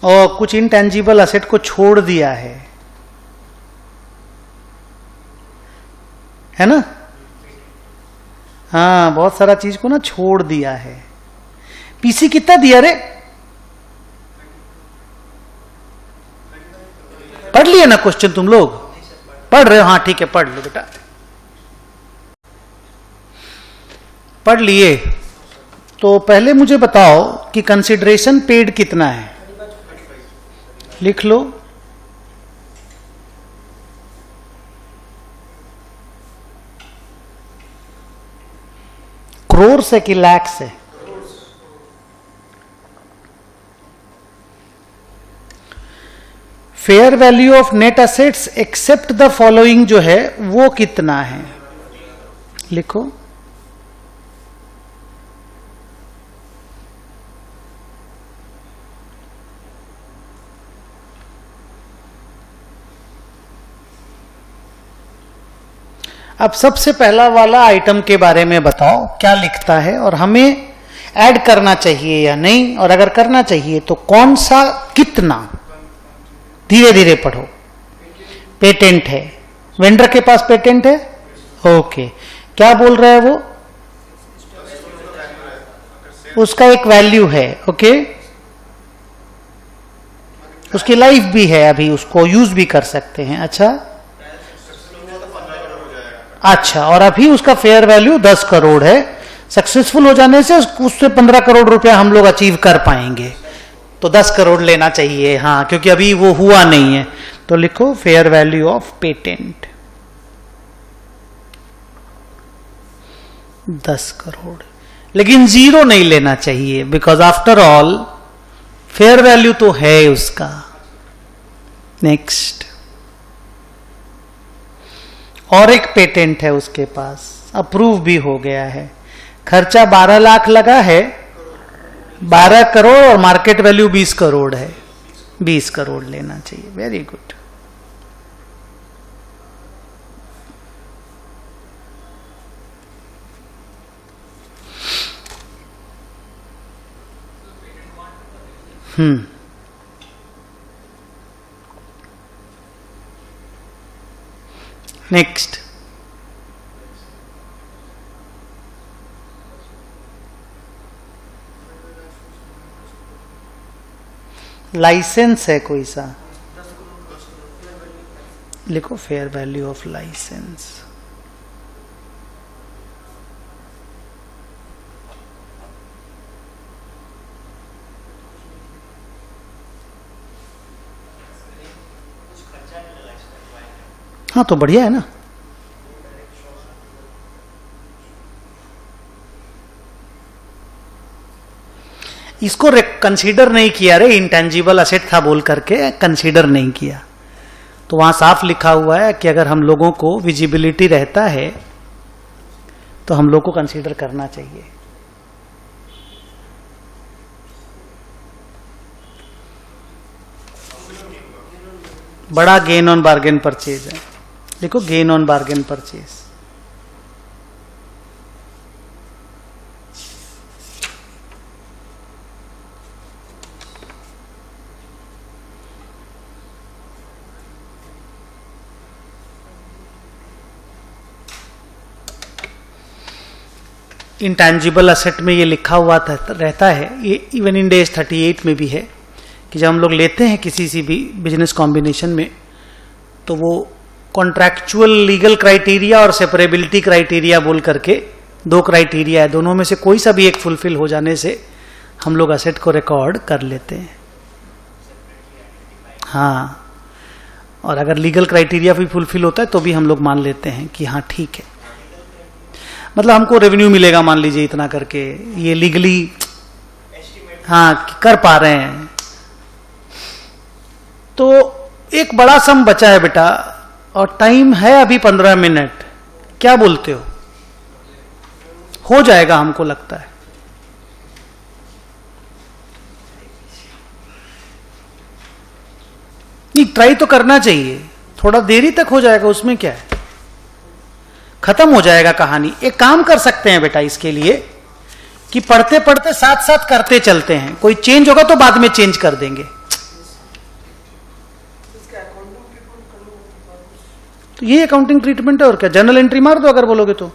और कुछ इनटेंजिबल असेट को छोड़ दिया है ना? हाँ, बहुत सारा चीज को ना छोड़ दिया है। पीसी कितना दिया रे? पढ़ लिया ना क्वेश्चन? तुम लोग पढ़ रहे हो? हाँ ठीक है, पढ़ लो बेटा, पढ़ लिए। तो पहले मुझे बताओ कि कंसिडरेशन पेड कितना है, लिख लो। करोड़ से कि लाख से? Fair value of net assets except the following जो है वो कितना है, लिखो। अब सबसे पहला वाला आइटम के बारे में बताओ क्या लिखता है, और हमें ऐड करना चाहिए या नहीं, और अगर करना चाहिए तो कौन सा, कितना। धीरे धीरे पढ़ो। पेटेंट है, वेंडर के पास पेटेंट है, ओके। क्या बोल रहा है वो? उसका एक वैल्यू है, ओके। उसकी लाइफ भी है, अभी उसको यूज भी कर सकते हैं। अच्छा, और अभी उसका फेयर वैल्यू 10 करोड़ है। सक्सेसफुल हो जाने से उससे 15 करोड़ रुपया हम लोग अचीव कर पाएंगे, तो 10 करोड़ लेना चाहिए। हाँ, क्योंकि अभी वो हुआ नहीं है। तो लिखो fair value of patent 10 crore, लेकिन 0 नहीं लेना चाहिए, because after all fair value तो है उसका। नेक्स्ट, और एक पेटेंट है उसके पास, अप्रूव भी हो गया है। खर्चा 12 लाख लगा है, 12 करोड़, और मार्केट वैल्यू 20 करोड़ है। 20 करोड़ लेना चाहिए। Very good. नेक्स्ट, लाइसेंस है कोई सा, लिखो फेयर वैल्यू ऑफ लाइसेंस। हाँ तो बढ़िया है ना। इसको कंसीडर नहीं किया रे, इंटेंजिबल असेट था बोल करके कंसीडर नहीं किया। तो वहां साफ लिखा हुआ है कि अगर हम लोगों को विजिबिलिटी रहता है तो हम लोग को कंसीडर करना चाहिए। बड़ा गेन ऑन बार्गेन परचेज है, देखो gain on bargain purchase. Intangible asset में ये लिखा हुआ रहता है, ये इवन इन डेज 38 में भी है कि जब हम लोग लेते हैं किसी सी भी बिजनेस कॉम्बिनेशन में तो वो कॉन्ट्रैक्चुअल लीगल क्राइटेरिया और सेपरेबिलिटी क्राइटेरिया बोल करके दो क्राइटेरिया है, दोनों में से कोई सा भी एक फुलफिल हो जाने से हम लोग असेट को रिकॉर्ड कर लेते हैं। हाँ, और अगर लीगल क्राइटेरिया भी फुलफिल होता है तो भी हम लोग मान लेते हैं कि हाँ ठीक है, मतलब हमको रेवेन्यू मिलेगा मान लीजिए इतना करके, ये लीगली हाँ कर पा रहे हैं। तो एक बड़ा सम बचा है बेटा और टाइम है अभी 15 मिनट, क्या बोलते हो जाएगा हमको लगता है। नहीं, ट्राई तो करना चाहिए, थोड़ा देरी तक हो जाएगा उसमें क्या है, खत्म हो जाएगा कहानी। एक काम कर सकते हैं बेटा इसके लिए कि पढ़ते पढ़ते साथ साथ करते चलते हैं, कोई चेंज होगा तो बाद में चेंज कर देंगे। तो ये अकाउंटिंग ट्रीटमेंट है और क्या, जर्नल एंट्री मार दो अगर बोलोगे तो।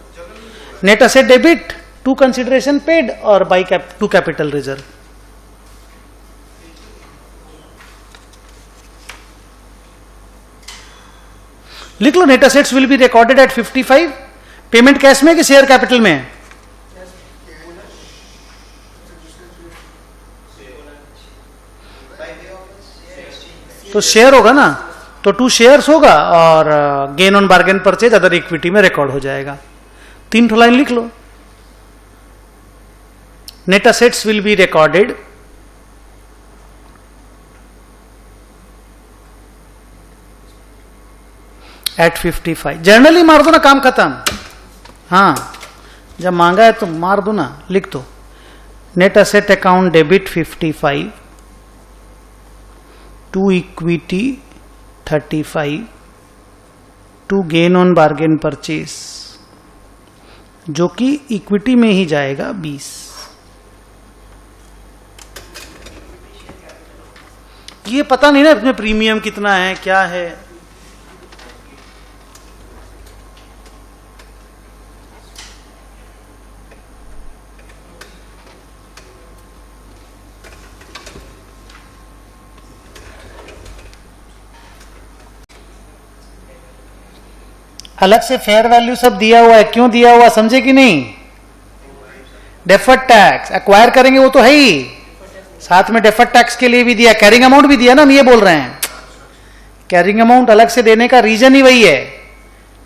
Net asset debit to consideration paid और बाई टू कैपिटल रिजर्व। लिख लो net assets will be recorded at 55। Payment cash में कि शेयर कैपिटल में? तो शेयर होगा ना, तो 2 शेयर्स होगा और gain on bargain purchase other equity में रिकॉर्ड हो जाएगा। 3 लाइन लिख लो, net assets will be recorded at 55। जर्नली मार दो ना, काम खत्म। हाँ, जब मांगा है तो मार दो ना, लिख दो net asset account debit 55 to equity 35 to gain on bargain purchase, जो कि इक्विटी में ही जाएगा 20। ये पता नहीं ना इसमें प्रीमियम कितना है क्या है। अलग से फेयर वैल्यू सब दिया हुआ है, क्यों दिया हुआ समझे कि नहीं? डेफर्ड टैक्स एक्वायर करेंगे वो तो है ही, साथ में डेफर्ड टैक्स के लिए भी दिया, कैरिंग अमाउंट भी दिया ना, हम ये बोल रहे हैं। कैरिंग अमाउंट अलग से देने का रीजन ही वही है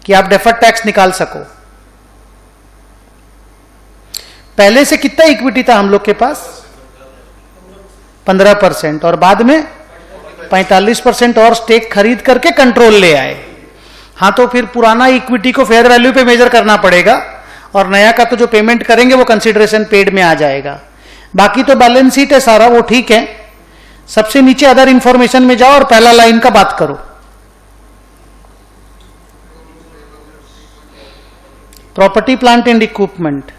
कि आप डेफर्ड टैक्स निकाल सको। पहले से कितना इक्विटी था हम लोग के पास? 15% और बाद में 45% और स्टेक खरीद करके कंट्रोल ले आए। हाँ, तो फिर पुराना इक्विटी को फेयर वैल्यू पे मेजर करना पड़ेगा और नया का तो जो पेमेंट करेंगे वो कंसिडरेशन पेड में आ जाएगा। बाकी तो बैलेंस शीट है सारा, वो ठीक है। सबसे नीचे अदर इंफॉर्मेशन में जाओ और पहला लाइन का बात करो। प्रॉपर्टी प्लांट एंड इक्विपमेंट,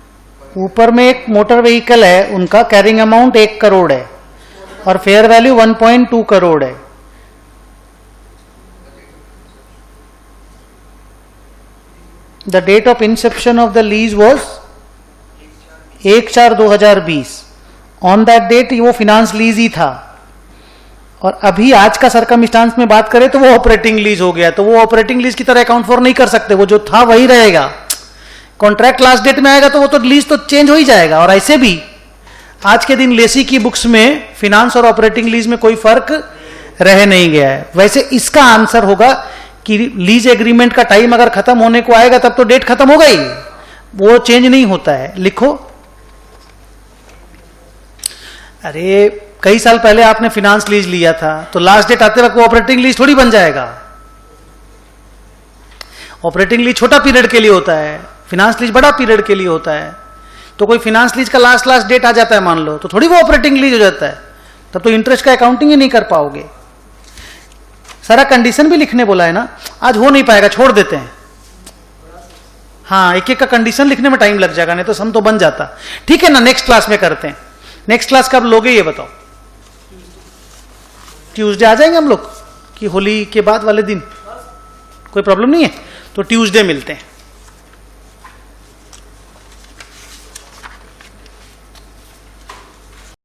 ऊपर में एक मोटर व्हीकल है, उनका कैरिंग अमाउंट 1 करोड़ है और फेयर वैल्यू 1.2 करोड़ है। The date of inception of the lease was 1/4/2020. On that date वो फिनांस लीज ही था. और अभी आज का सरकमस्टांस में बात करें तो वो ऑपरेटिंग लीज हो गया, तो वो ऑपरेटिंग लीज की तरह अकाउंट फॉर नहीं कर सकते, वो जो था वही रहेगा. कॉन्ट्रैक्ट लास्ट डेट में आएगा तो वो तो लीज तो चेंज हो ही जाएगा. और ऐसे भी आज के दिन लेसी की बुक्स में फिनांस और ऑपरेटिंग लीज में कोई फर्क रह नहीं गया है. वैसे इसका आंसर होगा कि लीज एग्रीमेंट का टाइम अगर खत्म होने को आएगा तब तो डेट खत्म हो गई, वो चेंज नहीं होता है. लिखो. अरे कई साल पहले आपने फिनांस लीज लिया था तो लास्ट डेट आते वक्त वो ऑपरेटिंग लीज थोड़ी बन जाएगा. ऑपरेटिंग लीज छोटा पीरियड के लिए होता है, फिनांस लीज बड़ा पीरियड के लिए होता है. तो कोई फिनांस लीज का लास्ट डेट आ जाता है मान लो, तो थोड़ी वो ऑपरेटिंग लीज हो जाता है. तब तो इंटरेस्ट का अकाउंटिंग ही नहीं कर पाओगे. सारा कंडीशन भी लिखने बोला है ना, आज हो नहीं पाएगा, छोड़ देते हैं. हाँ, एक एक का कंडीशन लिखने में टाइम लग जाएगा, नहीं तो सम तो बन जाता. ठीक है ना, नेक्स्ट क्लास में करते हैं. नेक्स्ट क्लास कब लोगे ये बताओ. ट्यूसडे आ जाएंगे हम लोग कि होली के बाद वाले दिन? कोई प्रॉब्लम नहीं है, तो ट्यूसडे मिलते हैं.